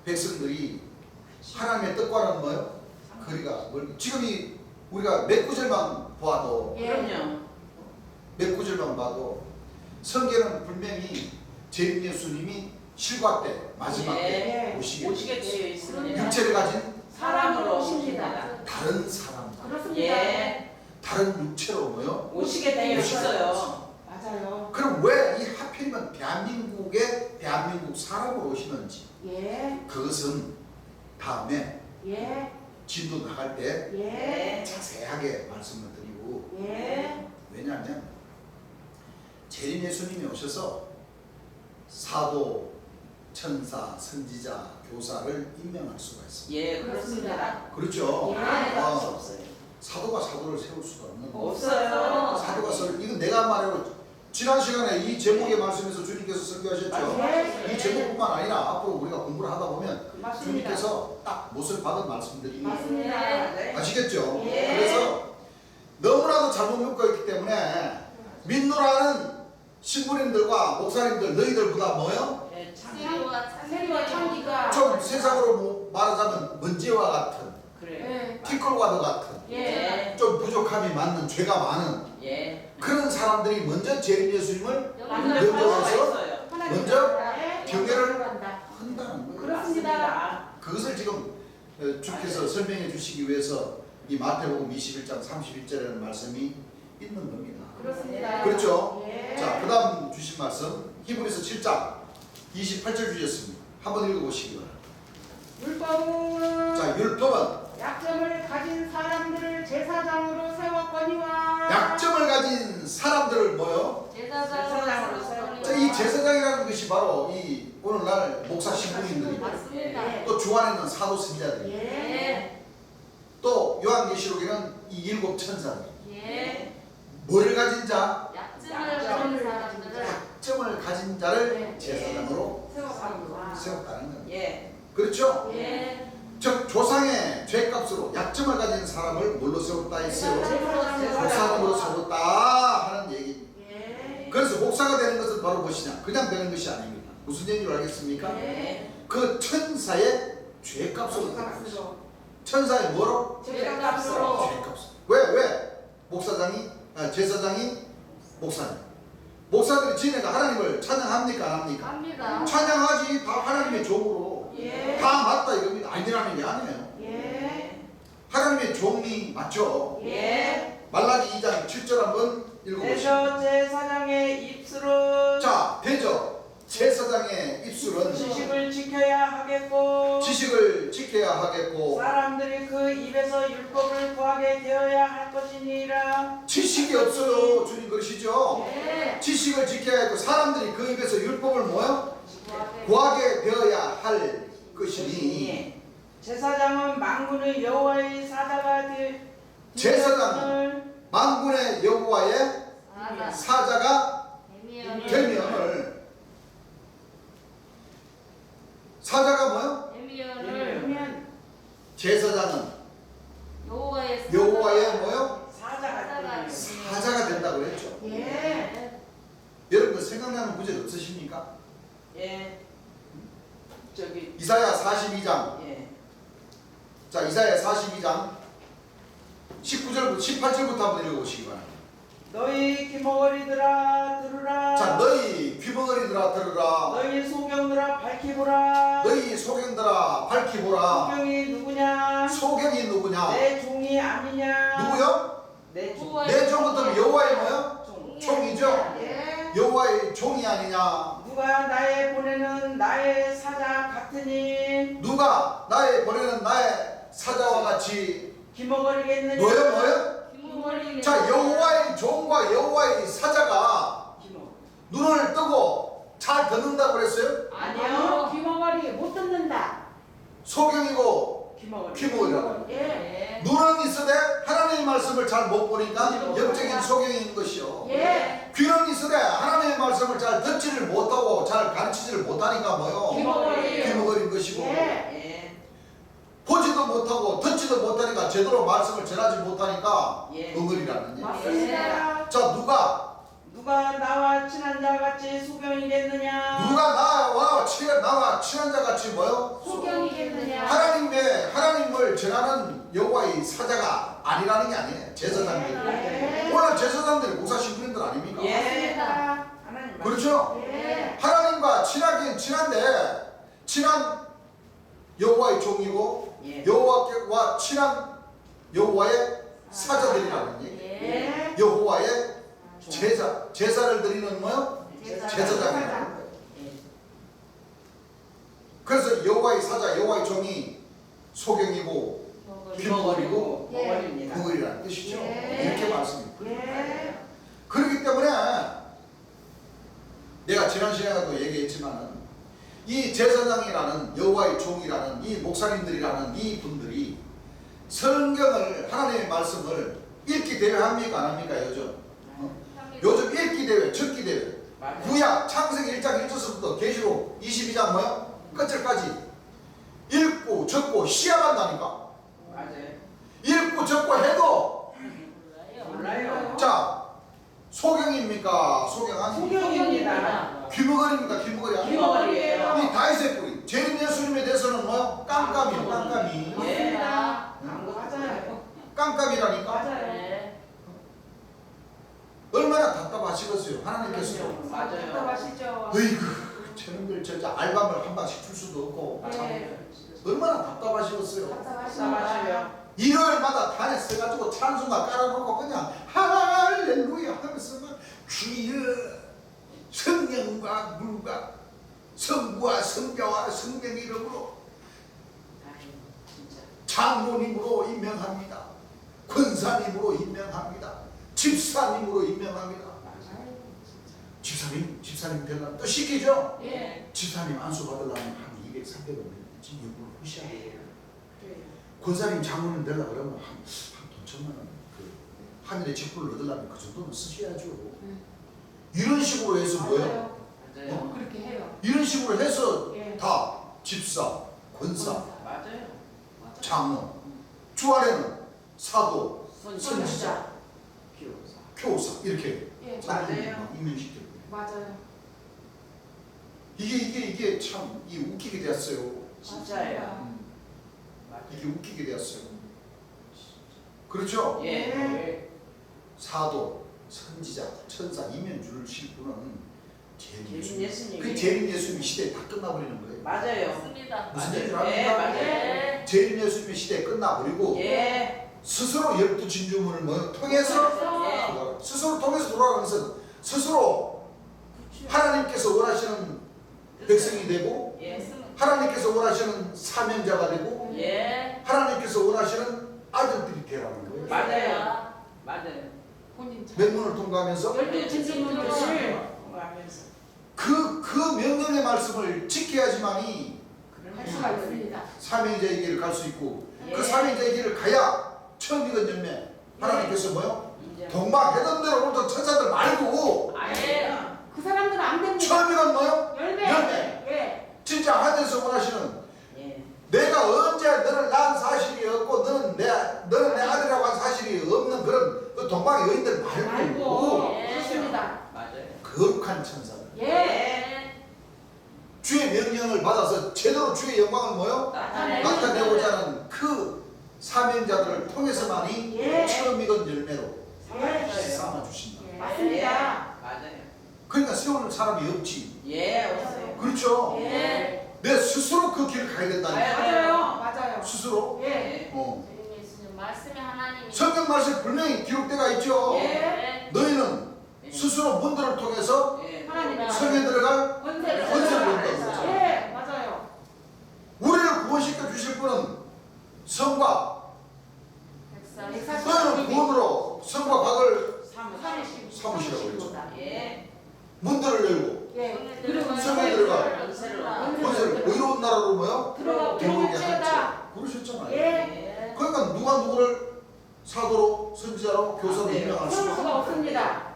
백성들이 하나님의 뜻과는 뭐요? 거리가 멀고 지금 우리가 몇 구절만 봐도 예. 그럼요. 몇 구절만 봐도 성경은 분명히 재림 예수님이 실과 때 마지막 때 예. 오시게 오시게 되어 있습니다. 육체를 가진 사람으로 오십니다. 오십니다. 다른 사람 그렇습니다. 예. 다른 육체로 뭐요? 오시게 되어 있어요. 맞아요. 그럼 왜 이 하필이면 대한민국 사람으로 오시는지 예. 그것은 다음에 예. 진도 나갈 때 예. 자세하게 말씀을 드리고 예. 왜냐하면 재림 예수님이 오셔서 사도, 천사, 선지자, 교사를 임명할 수가 있습니다. 예, 그렇습니다. 그렇죠? 예. 할 수 없어요. 사도가 사도를 세울 수가 없는 거예요. 없어요. 사도가 이건 내가 말해요. 지난 시간에 이 제목의 말씀에서 주님께서 설교하셨죠. 예. 이 제목뿐만 아니라 앞으로 우리가 공부를 하다 보면 맞습니다. 주님께서 딱 못을 받은 말씀들이 맞습니다. 네. 아시겠죠? 예. 그래서 너무나도 잘못 믿고 있기 때문에 믿노라는 신부님들과 목사님들 너희들보다 뭐요? 예, 참. 세리와 참기가 좀 세상으로 말하자면 먼지와 같은 그래. 예. 티끌과도 같은 예. 좀 부족함이 많은 죄가 많은 예. 그런 사람들이 먼저 재림 예수님을 만날 수가 먼저 있어요. 먼저 예. 경외를 간다. 한다는 거예요. 그렇습니다. 그것을 지금 주께서 설명해 주시기 위해서 이 마태복음 21장 31절이라는 말씀이 있는 겁니다. 그렇습니다. 그렇죠? 예. 자, 그 다음 주신 말씀 히브리서 7장 28절 주셨습니다. 한번 읽어보시기 바랍니다. 율법은 자, 율법은 약점을 가진 사람들을 제사장으로 세웠거니와 약점을 가진 사람들을 뭐요? 제사장으로 세웠거니와. 자, 이 제사장이라는 것이 바로 이 오늘날 목사 신부님들이 맞습니다. 또 주 안에 있는 사도 선지자들이 예. 또 요한계시록에는 이 일곱 천사들 예. 뭐를 가진 자? 약점을 가진 사람들을 약점을 가진 자를 네. 제사장으로 세웠거니와 세웠다는 겁니다. 예. 그렇죠? 예. 즉 조상의 죄값으로 약점을 가진 사람을 뭘로 세웠다 했어요? 제사장으로 조상으로 세웠다 하는 얘기입니다. 예. 그래서 목사가 되는 것은 바로 무엇이냐? 그냥 되는 것이 아닙니다. 무슨 얘기를 알겠습니까? 그 천사의 죄값으로 되는 것이죠. 천사의 뭐로? 죄값으로. 죄값으로. 왜? 목사장이 제사장이 목사님. 목사들이 지내가 하나님을 찬양합니까? 안 합니까? 합니다. 찬양하지. 다 하나님의 종으로. 예. 다 맞다 이겁니다. 아니라는 게 아니에요. 예. 하나님의 종이 맞죠? 예. 말라기 2장 7절 한번 읽어보시죠. 대저 제사장의 입술은 자, 대저 제사장의 입술은 지식을 지켜야 하겠고 지식을 지켜야 하겠고 사람들이 그 입에서 율법을 구하게 되어야 할 것이니라. 지식이 없어도 주님 그러시죠? 네. 지식을 지켜야 하고 사람들이 그 입에서 율법을 뭐요? 구하게 되어야 할 것이니 예. 제사장은 만군의 여호와의 사자가 될 제사장은 만군의 여호와의 사자. 사자가 데미언을. 되면을 사자가 뭐요? 데미언을. 그러면 제사장은 여호와의 여호와의 뭐요? 사자가 사자가 된다고 그랬죠. 예. 여러분 생각나는 구절 없으십니까? 예. 저기 이사야 42장. 예. 자, 이사야 42장 19절부터 18절부터 한번 읽어보시기 바랍니다. 너희 귀머거리들아 들으라. 자, 너희 귀머거리들아 들으라. 너희 소경들아 밝히보라. 너희 소경들아 밝히보라. 소경이 누구냐? 소경이 누구냐? 내 종이 아니냐? 누구요? 내 종. 여호와의 내 종부터 여호와의 뭐요? 종. 종이죠. 예. 여호와의 종이 아니냐? 누가 나의 보내는 나의 사자 같으니 누가 나의 보내는 나의 사자와 같이 귀머거리겠느냐? 뭐요? 기모머리. 자, 여호와의 종과 여호와의 사자가 귀머. 눈을 뜨고 잘 듣는다고 그랬어요? 아니요. 귀머거리 못 듣는다. 소경이고 귀머거리. 귀머거리라고. 예. 눈은 있으되 하나님의 말씀을 잘 못 보니까 영적인 소경인 것이요. 예. 귀는 있으되 하나님의 말씀을 잘 듣지를 못하고 잘 가르치지를 못하니까 뭐요? 귀머거리. 귀머거린 것이고 예. 예. 보지도 못하고 듣지도 못하니까 제대로 말씀을 전하지 못하니까 예. 엉거리라는 얘기. 맞습니다. 자, 누가 나와 친한 자 같이 소경이겠느냐? 나와 친한 자 같이 뭐요? 소경이겠느냐? 하나님을 전하는 여호와의 사자가 아니라는 게 아니에요. 제사장들이. 예. 오늘 제사장들이 목사 신부님들 아닙니까? 예. 맞습니다. 하나님 그렇죠? 예. 하나님과 친하긴 친한데 친한 여호와의 종이고 예. 여호와와 친한 여호와의 사자들이라는 얘기. 예. 여호와의 제사를 드리는 뭐요? 제사장이라는 거예요. 예. 그래서 여호와의 사자, 여호와의 종이 소경이고 귀머거리고 예. 머거리입니다. 그거리라는 뜻이죠. 예. 이렇게 말씀입니다. 예. 그렇기 때문에 내가 지난 시간에도 얘기했지만은 이 제사장이라는 여호와의 종이라는 이 목사님들이라는 이 분들이 성경을 하나님의 말씀을 읽기 대회 합니까 안 합니까 요즘? 요즘 읽기 대회, 적기 대회. 맞아요. 구약 창세기 1장 1절부터 계시록 22장 뭐요? 끝절까지 읽고 적고 시험한다니까. 맞아요. 읽고 적고 해도 몰라요. 자 소경입니까? 소경 아닙니까? 소경입니다. 귀머거리입니까? 귀머거리 아닙니까? 귀머거리예요. 이 다윗의 뿌리 재림 예수님에 대해서는 뭐요? 깜깜이요 깜깜이. 예. 맞아요. 깜깜이라니까. 맞아요. 얼마나 답답하시겠어요 하나님께서도. 맞아요. 답답하시죠? 어이구 저놈들 진짜 알밤을 한 방씩 줄 수도 없고 예. 얼마나 답답하시겠어요. 답답하셔요. 일요일마다 단에 써가지고 찬송가 깔아놓고 그냥 할렐루야 하면서 막 주여 성령과 물과 성부와 성자와 성령 이름으로 진짜. 장로님으로 임명합니다. 권사님으로 임명합니다. 집사님으로 임명합니다. 집사님 되려면 또 시키죠? 예. 집사님 안수 받으려면 한 200, 300원 지금 요금을 후시해야 돼요. 권사님 장로님 되려고 그러면 한 천만 원, 그 하늘의 직분을 얻으려면 그 정도는 쓰셔야죠. 이런 식으로 해서 뭐예요? 맞아요. 그렇게 해요. 이런 식으로 해서 예. 다 집사, 권사, 맞아요. 장로, 주 안에는 사도, 선지자. 교사 이렇게 예. 장로님 맞아요. 막 임명시켜요. 맞아요. 이게 참 웃기게 되었어요. 진짜예요. 이게 웃기게 되었어요. 그렇죠? 예. 사도, 선지자, 천사, 이면줄을 실 분은 재림 재림 예수님. 예수님이. 그 재림 예수님 시대에 다 끝나버리는 거예요. 맞아요. 맞습니다. 무슨 얘기를 예, 합니까? 맞아요. 예. 재림 예수님의 시대에 끝나버리고 예. 스스로 12진주문을 뭐 통해서 예. 스스로 통해서 돌아가면서 스스로 하나님께서 원하시는 백성이 되고 예. 하나님께서 원하시는 사명자가 되고 예. 하나님께서 원하시는 아들들이 되라는 거예요. 맞아요. 맞아요. 본인 잘. 맹문을 통과하면서 열두 진주문을 하면서 그 명령의 말씀을 지켜야지만이 할 수가 있습니다. 사명자의 길을 갈 수 있고 예. 그 사명자의 길을 가야 처음 익은 열매 하나님께서 뭐요? 인정. 동방 해변대로 오던 천사들 말고 아니에요. 그 사람들은 안 됩니다. 처음 익은 뭐요? 열매. 열매. 예. 진짜 하늘에서 원하시는 예. 내가 언제 너를 낳은 사실이 없고 너는 내 아들이라고 한 사실이 없는 그런 그 동방의 여인들 말고 말고. 예. 그렇습니다. 맞아요. 거룩한 천사들 예. 주의 명령을 받아서 제대로 주의 영광을 뭐요? 나타내고. 나타내고자 하는 그 사명자들을 통해서만이 예. 처음 익은 열매로 예. 삼아 주신다. 예. 맞습니다. 맞아요. 그러니까 세우는 사람이 없지. 예, 없어요. 그렇죠? 예. 내 스스로 그 길을 가야 된다니까. 맞아요. 맞아요. 스스로. 예. 예. 재림 예수님 말씀의 하나님이. 성경 말씀에 분명히 기록되어 있죠. 예. 너희는 스스로 문들을 통해서 예. 하나님의 성에 들어갈 권세를 권세를 얻는다. 얻는 거죠. 예. 맞아요. 우리를 구원시켜 주실 분은 성과 백사. 너희는 구원으로 성과 각을 사무실. 사무시라고 그랬죠. 예. 문들을 열고 예. 그리고 성에 들어가. 권세를 의로운 나라로 뭐요? 들어오게 할지어다. 그러셨잖아요. 예. 예. 그러니까 누가 누구를 사도로 선지자로 교사로 네. 임명할 그럴 수가 수가 없습니다.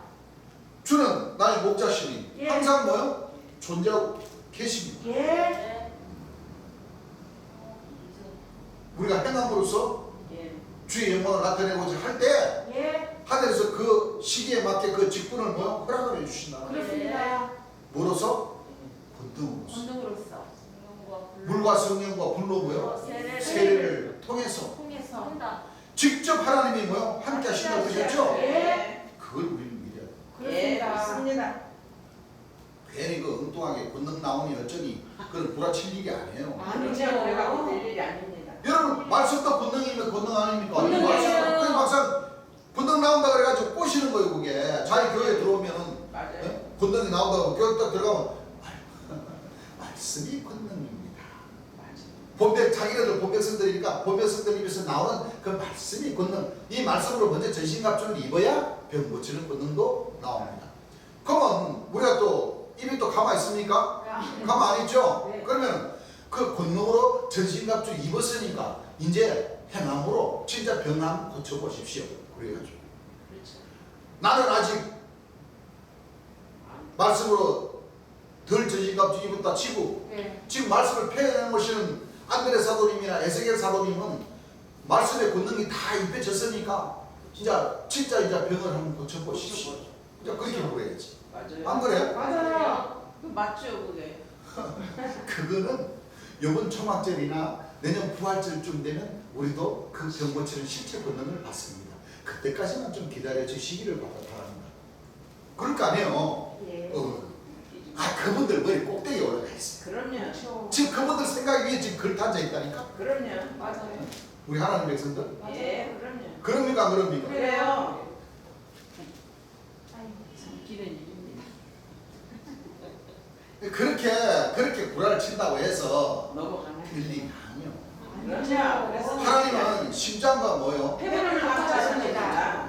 주는 나의 목자시니 예. 항상 뭐요? 존재하고 계십니다. 예. 예. 우리가 행함으로써 예. 주의 영광을 나타내고자 할 때 예. 하늘에서 그 시기에 맞게 그 직분을 뭐요? 허락을 해주신다. 그렇습니다. 뭐로서? 본등으로서. 본능으로서 물과 성령과 불로 뭐요? 세례를 통해서 통해서 직접 하나님이 뭐요? 함께 하신다고 그러셨죠? 예. 그걸 우리는 믿어야 돼. 예. 그렇습니다. 맞습니다. 괜히 그 엉뚱하게 권능 나오니 어쩌니 그건 구라칠 일이 아니에요. 그렇죠. 우리가 될 일이 아닙니다. 여러분 말씀도 권능이면 권능 아닙니까? 권능이에요. 말씀 막상 권능 나온다 그래가지고 꼬시는 거예요 그게. 자기 교회에 들어오면은 맞아요. 예? 권능이 나온다고 교회 딱 들어가면 말씀이 권능입니다. 본백 자기네들 본백성들이니까 본백성들 입에서 나오는 그 말씀이 권능. 이 말씀으로 먼저 전신갑주를 입어야 병 고치는 권능도 나옵니다. 그러면 우리가 또 입이 또 가만 있습니까? 가만 안 있죠? 네. 그러면 그 권능으로 전신갑주 입었으니까 이제 행함으로 진짜 병함 고쳐보십시오. 그래가지고 그렇죠. 나는 아직 말씀으로 덜 전신갑주 입었다 치고 예. 지금 말씀을 표현해 보시는 안드레 사도님이나 에스겔 사도님은 말씀의 권능이 다 입혀졌으니까 진짜 이제 병을 한번 고쳐보십시오. 이제 그렇게 물어야지. 맞아요. 안 그래요? 맞아요. 그 맞죠, 그게. 그거는 요번 초막절이나 내년 부활절쯤 되면 우리도 그 병 고치는 실체 권능을 받습니다. 그때까지만 좀 기다려 주시기를 바랍니다. 그럴 거 아니에요. 예. 그분들 머리 꼭대기에 올라가 있어요. 그럼요. 그렇죠. 지금 그분들 생각 위에 지금 글 앉아 있다니까. 그럼요. 맞아요. 우리 하나님 백성들. 예, 그럼요. 그럽니까 안 그럽니까? 그래요. 아이고, 참. 웃기는 일입니다. 그렇게 구라를 친다고 해서 넘어가는 들리가 아니요. 그럼요. 그래서 하나님은 심장과 뭐요? 해보는 감사합니다.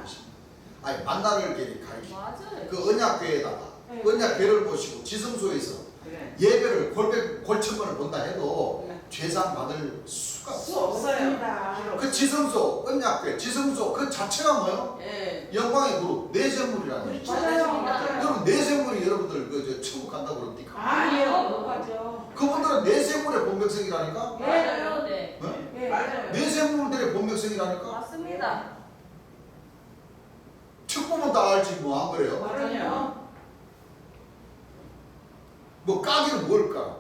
아니 만나를 이렇게 가리키. 맞아요. 그 언약궤에다가 네. 언약궤를 보시고 지성소에서 그래. 예배를 골천번을 본다 해도 네. 죄상 받을 수가 수 없어. 없어요. 그 지성소, 언약궤, 지성소 그 자체가 뭐요? 예. 영광의 그룹 내세물이라는 그렇죠. 거죠. 맞아요. 맞아요. 여러분 내세물이 여러분들 그 천국 간다고 그럽니까? 아니요. 못 가죠. 그분들은 내세물의 본백성이라니까? 예. 맞아요. 네. 네? 예. 맞아요. 내세물들의 본백성이라니까? 맞습니다. 책 보면 다 알지 뭐 안 그래요? 그럼요. 뭐 까기는 뭘까?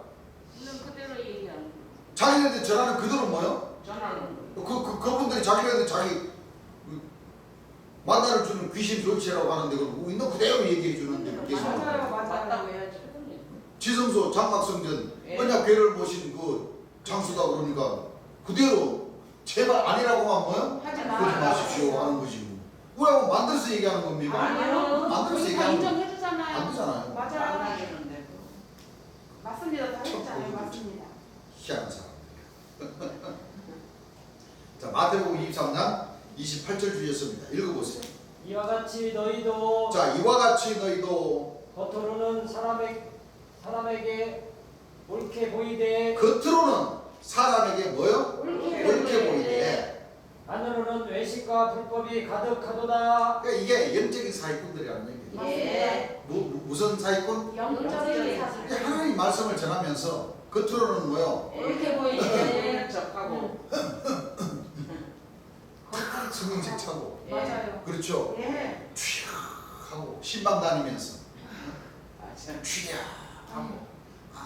있는 그대로 얘기하는 거. 자기네들 전하는 그대로 뭐요? 전하는 그분들이 자기네들 자기 만나를 주는 귀신 조치라고 하는데 그럼 있는 그대로 얘기해 주는데 그게 맞아요, 맞다고 해야지. 지성소 장막성전 예. 언약궤를 모신 그 장수다 그러니까 그대로 제발 아니라고만 뭐요? 하지 그러지 마십시오 하는 거지. 우리하고 만들어서 얘기하는 겁니까? 아니요. 만들어서 우리 다 얘기하는 거 인정해 주잖아요. 안 되잖아요. 맞아요. 만나겠는데. 맞습니다. 다 했잖아요. 맞습니다. 희한한 사람. 자 마태복음 23장 28절 주였습니다. 읽어보세요. 이와 같이 너희도 자 이와 같이 너희도 겉으로는 사람에게 옳게 보이되 겉으로는 사람에게 뭐요? 옳게 옳게 보이되 안으로는 외식과 불법이 가득하도다. 그러니까 이게 영적인 사기꾼들이라는 얘기예요. 예. 무슨 사기꾼? 영적인 이게 하나님 말씀을 전하면서 겉으로는 뭐요? 옳게 보이게. 적하고 성경책 차고 맞아요. 그렇죠? 예. 하고 신방 다니면서 맞아. 하고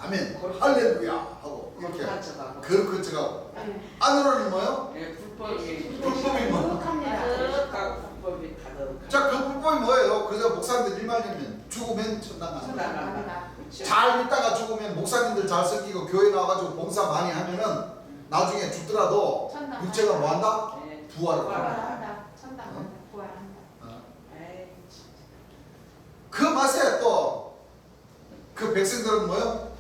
아멘 할렐루야 하고 이렇게 거룩한 척하고. 그렇게 척하고 예. 안으로는 뭐요? 예, 불법이 불법이 뭐? 거룩합니다. 적하고 불법이 가득. 자 그 불법이 뭐예요? 그래서 목사님들 일 말하면 죽으면 천당 간다. 천당갑니다. 그렇죠. 잘 있다가 죽으면 목사님들 잘 섬기고 교회 나와가지고 봉사 많이 하면은 나중에 죽더라도 천당 육체가 뭐한다? 예. 부활을 한다. 부활한다. 천당한다. 부활한다. 에이, 그 맛에 또 그 백성들은 뭐요?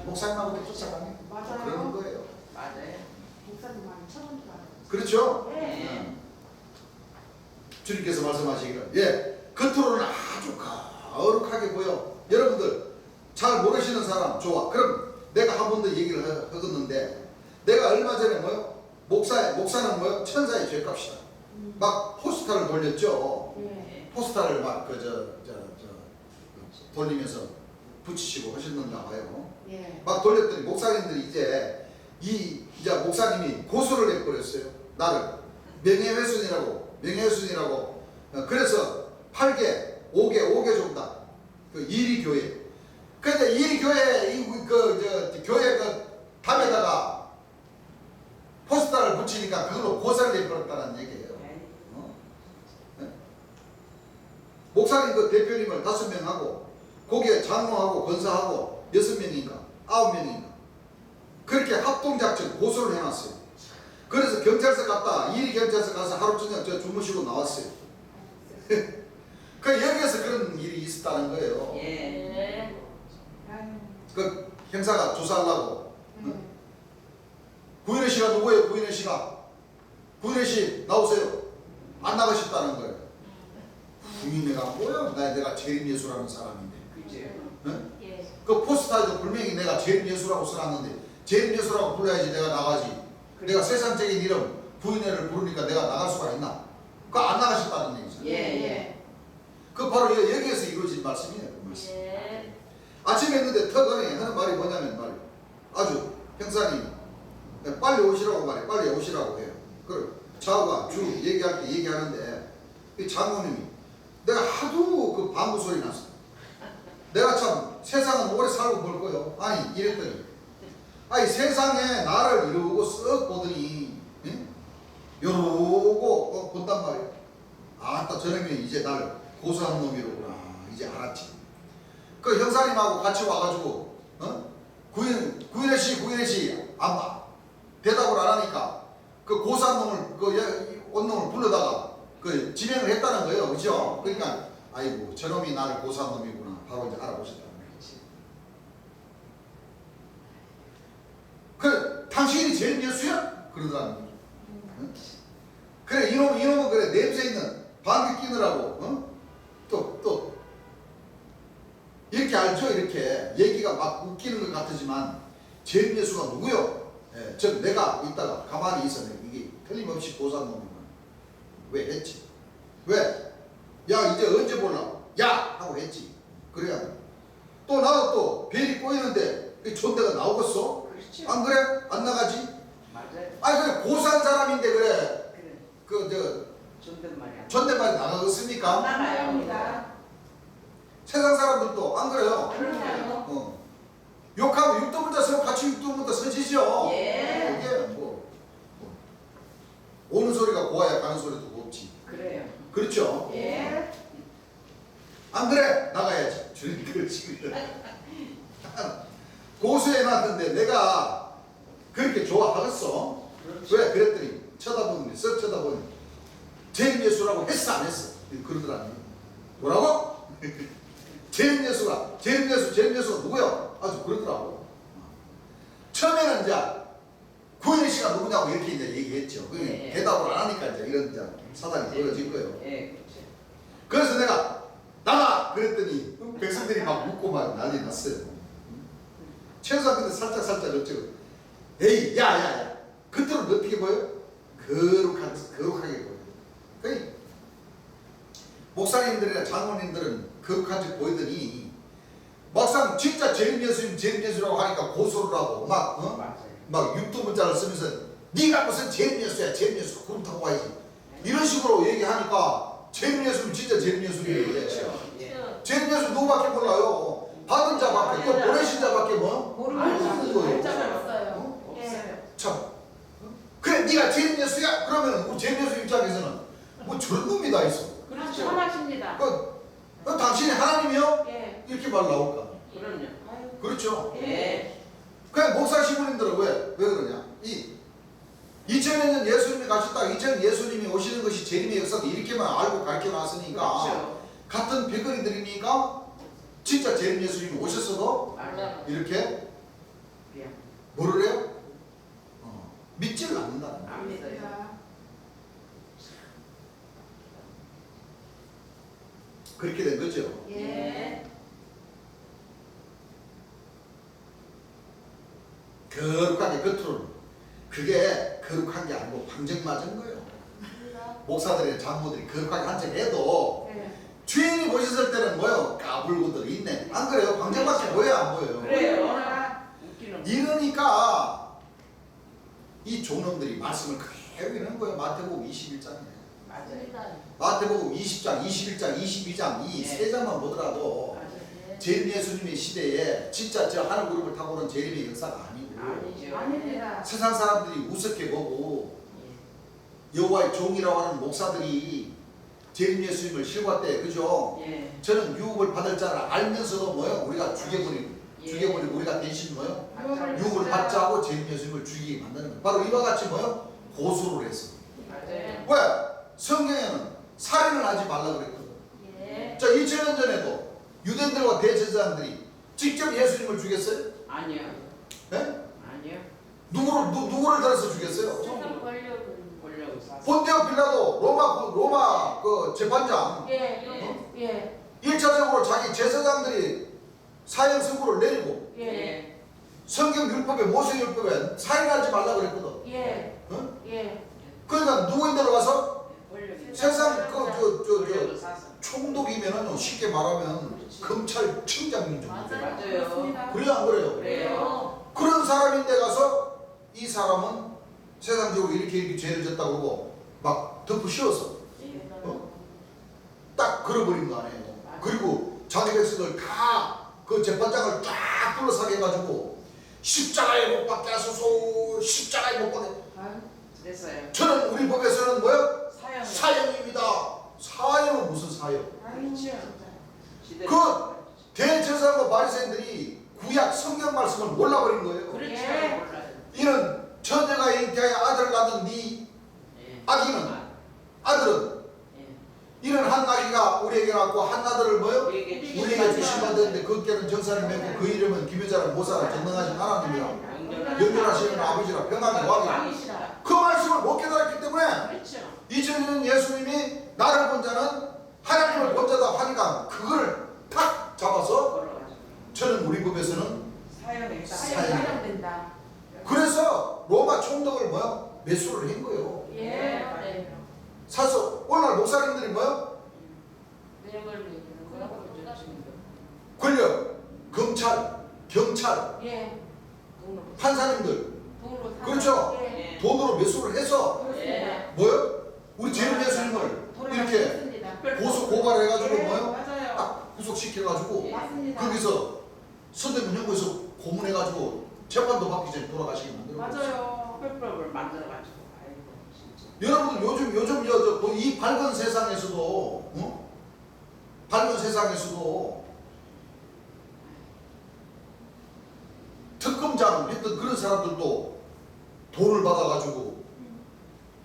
목사님하고 쫓아가네. 맞아요. 그러는 거예요. 맞아요. 목사님 많이 쳐본 줄 알아요. 그렇죠? 예. 주님께서 말씀하시기를 겉으로는 아주 거룩하게 보여. 여러분들 잘 모르시는 사람 좋아. 그럼 내가 한 번 더 얘기를 하겠는데 내가 얼마 전에 뭐요? 목사는 뭐요? 천사의 죄값이다. 막 포스터를 돌렸죠. 예. 포스터를 막 돌리면서 붙이시고 하셨는가 봐요. 예. 막 돌렸더니 목사님들이 이제 목사님이 고소를 해버렸어요. 나를 명예훼손이라고. 그래서 8개, 5개 줬다. 그 이리교회. 근데 이리교회 교회 그 답에다가 포스터를 붙이니까 그걸로 고소를 해버렸다는 얘기예요. 목사님 그 대표님을 5명하고 거기에 장로하고 권사하고 6명인가 9명인가 그렇게 합동작전 고소를 해놨어요. 그래서 경찰서 갔다 이리 경찰서 가서 하루 저녁 주무시고 나왔어요. 그 여기에서 그런 일이 있었다는 거예요. 예. 아유. 그 형사가 조사하려고 예. 구인혜 씨가 누구예요? 구인혜 씨 나오세요. 안 나가셨다는 거예요. 구인혜가 뭐야? 내가 재림예수라는 사람인데. 그죠. 응? 예. 그 포스터에도 분명히 내가 재림예수라고 써놨는데 재림예수라고 불러야지 내가 나가지. 내가 세상적인 이름 구인혜를 부르니까 내가 나갈 수가 있나? 그거 안 나가셨다는 얘기잖아요. 예. 그 바로 여기에서 이루어진 말씀이에요. 그 말씀. 예. 아침에 했는데 터건에 하는 말이 뭐냐면 말이에요. 아주 형사님이 빨리 오시라고 말해. 빨리 오시라고 해요. 그럼 저하고 쭉 얘기할 때 얘기하는데 이 장모님이 내가 하도 그 방구 소리 났어. 내가 참 세상은 오래 살고 볼 거요. 아니 이랬더니 아니 세상에 나를 이러고 쓱 보더니 요러고 본단 말이에요. 아따 저놈이 이제 날 고소한 놈이로구나. 이제 알았지. 그 형사님하고 같이 와가지고 구인혜 씨 안 봐. 대답을 안 하니까 그 고소한 놈을 그 원놈을 불러다가 그 진행을 했다는 거예요. 그죠? 그러니까 아이고 저놈이 나를 고소한 놈이구나. 바로 이제 알아보셨다는 거지. 그래 당신이 제일 예수야? 그러더라는 거죠. 응? 그래 이놈은 그래 냄새 있는 방귀 끼느라고 또 이렇게 알죠? 이렇게 얘기가 막 웃기는 것 같지만 제일 예수가 누구요? 예, 즉 내가 있다가 가만히 있었네. 이게 틀림없이 고소한 놈이구나. 왜 했지? 왜? 야 이제 언제 볼라? 야! 하고 했지. 그래야 또 나도 또 벨이 꼬이는데 이 존대가 나오겠어? 그렇지. 안 그래? 안 나가지? 맞아요. 아니 그래 고소한 사람인데 그래 그래. 존댓말이야. 존댓말이 나가겠습니까? 나가요. 합니다. 세상 사람들도 안 그래요? 그럼요. 믿으시죠? 예. 그게 오는 소리가 고와야 가는 소리도 곱지. 그래요. 그렇죠? 예. 안 그래? 나가야지. 주님들 지금 고소해놨는데 내가 그렇게 좋아하겠어? 왜? 그랬더니 쳐다보는데 쓱 쳐다보니 재림 예수라고 했어 안 했어? 그러더라니. 뭐라고? 재림 예수가 재림 예수가 누구야? 아주 그러더라고. 처음에는 이제 구현희 씨가 누구냐고 이렇게 이제 얘기했죠. 네. 대답을 안 하니까 이제 이런 이제 사단이 벌어진 거예요. 예, 그렇죠. 그래서 내가 나가 그랬더니 백성들이 막 묻고 막 난리 났어요. 최소한 근데 살짝 어쩌고 에이 야야야 겉으로 어떻게 보여? 거룩하게 보여. 그러니까 목사님들이나 장로님들은 거룩한 척 보이더니 막상 진짜 재림 예수라고 하니까 고소를 하고 막 육두문자를 쓰면서 네가 무슨 재림 예수야 재림 예수 구름 타고 와야지 이런 식으로 얘기하니까 재림 예수는 진짜 재림 예수예요. 그렇죠. 예. 재림 예수 누구밖에 몰라요. 받은 자밖에 또 보내신 자밖에 뭐 모르는 거예요. 알자가 없어요. 없어요. 참 그래 네가 재림 예수야? 그러면 우리 재림 예수 입장에서는 뭐 저런 놈이 다 있어. 그렇죠. 하나십니다. 당신이 하나님이요? 예. 이렇게 말 나올까? 그럼요. 아유. 그렇죠. 예. 그냥 목사 시부님들은 왜 그러냐? 2000년 예수님이 가셨다. 2000년 예수님이 오시는 것이 재림의 역사도 이렇게만 알고 가르쳐 놨으니까 그렇죠. 같은 베거리들이니까 진짜 재림 예수님이 오셨어도 맞아요. 이렇게 예. 뭐를 해요? 믿지를 않는다. 안 믿어요. 그렇게 된 거죠. 예. 거룩하게 겉으로는 그게 거룩한 게 아니고 방정맞은 거예요. 목사들이나 장모들이 거룩하게 한 척 해도 예. 주인이 보셨을 때는 뭐요? 까불고들 있네. 안 그래요? 방정맞게 보여요? 안 보여요? 그래요. 웃기는 거. 이러니까 이 종놈들이 말씀을 그대로 읽는 거예요. 마태복음 21장에. 맞아요. 마태복음 20장, 21장, 22장 이 네. 세 장만 보더라도 맞아요. 재림 예수님의 시대에 진짜 저 하늘 그룹을 타고 오는 재림의 역사가 아니고 아니죠. 아닙니다. 세상 사람들이 우습게 보고 예. 여호와의 종이라고 하는 목사들이 재림 예수님을 실과 때 그죠? 예. 저는 유혹을 받을 자를 알면서도 뭐요? 우리가 죽여버리고 예. 우리가 대신 뭐요? 맞아요. 유혹을 받자 하고 재림 예수님을 죽이게 만드는 거예요. 바로 이와 같이 뭐요? 고소를 했어. 맞아요. 왜? 성경에는 살인을 하지 말라 그랬거든. 예. 자 2000년 전에도 유대인들과 대제사장들이 직접 예수님을 죽였어요? 아니요. 네? 아니요. 누구를 들어서 죽였어요? 세상 권력은 권력을 사서. 본디오 빌라도 로마 그 재판장 예. 어? 예. 1차적으로 자기 제사장들이 사형 선고를 내리고 예. 성경 율법에 모세 율법에 살인하지 말라 그랬거든. 예. 어? 예. 그러니까 누구인데로 가서 권력이 세상 권력을 사서. 총독이면은 쉽게 말하면 검찰청장님 정도. 맞아요. 맞아요. 그렇습니다. 그래요 안 그래요? 그래요. 그런 사람인데 가서 이 사람은 세상적으로 이렇게 죄를 졌다고 그러고 막 덮어 씌워서 딱 걸어버린 거 아니에요. 그리고 자기 백성들 다 그 재판장을 쫙 둘러싸게 해가지고 십자가에 못 박게 하소서 십자가에 못 박게. 아유. 그랬어요. 저는 우리 법에서는 뭐요? 사형. 사형입니다. 사형은 무슨 사형? 아유. 진짜. 그 대제사장과 바리새인들이 구약 성경 말씀을 몰라버린 거예요. 그렇죠. 예. 몰라요. 이는 처녀가 잉태하여 아들을 낳는 네 예. 아기는 아들은 예. 이는 한 아기가 우리에게 낳고 한 아들을 뭐요? 우리에게 우리에게 주시면 되는데 그께는 정사를 맺고 그 이름은 기묘자라 모사라 전능하신 하나님이라 연결하시는 아버지라 평안의 왕이라. 왕이시라. 그 말씀을 못 깨달았기 때문에 그렇죠. 2000년 예수님이 나를 본 자는 하나님을 본 자다 하니까 그걸 탁 잡아서 걸어가지고. 저는 우리 법에서는 사형에 사형. 사용된다. 그래서 로마 총독을 뭐요? 매수를 한 거예요. 예. 네. 사서 오늘날 목사님들이 뭐요? 내용을 얘기하는 거라고 권력, 검찰, 경찰, 예. 판사님들 돈으로 사. 그렇죠. 예. 예. 돈으로 매수를 해서 그렇습니다. 뭐요? 우리 재림 예수님을 돈을 이렇게 받습니다. 고소 고발해가지고 예, 뭐요? 맞아요. 딱 구속시켜가지고 맞습니다. 거기서 선대문 형구에서 고문해가지고 재판도 받기 전에 돌아가시게 만들어. 맞아요. 혈법을 만들어가지고 아이고 진짜. 여러분들 요즘 이 밝은 세상에서도 밝은 세상에서도 특검장 했던 그런 사람들도 돈을 받아가지고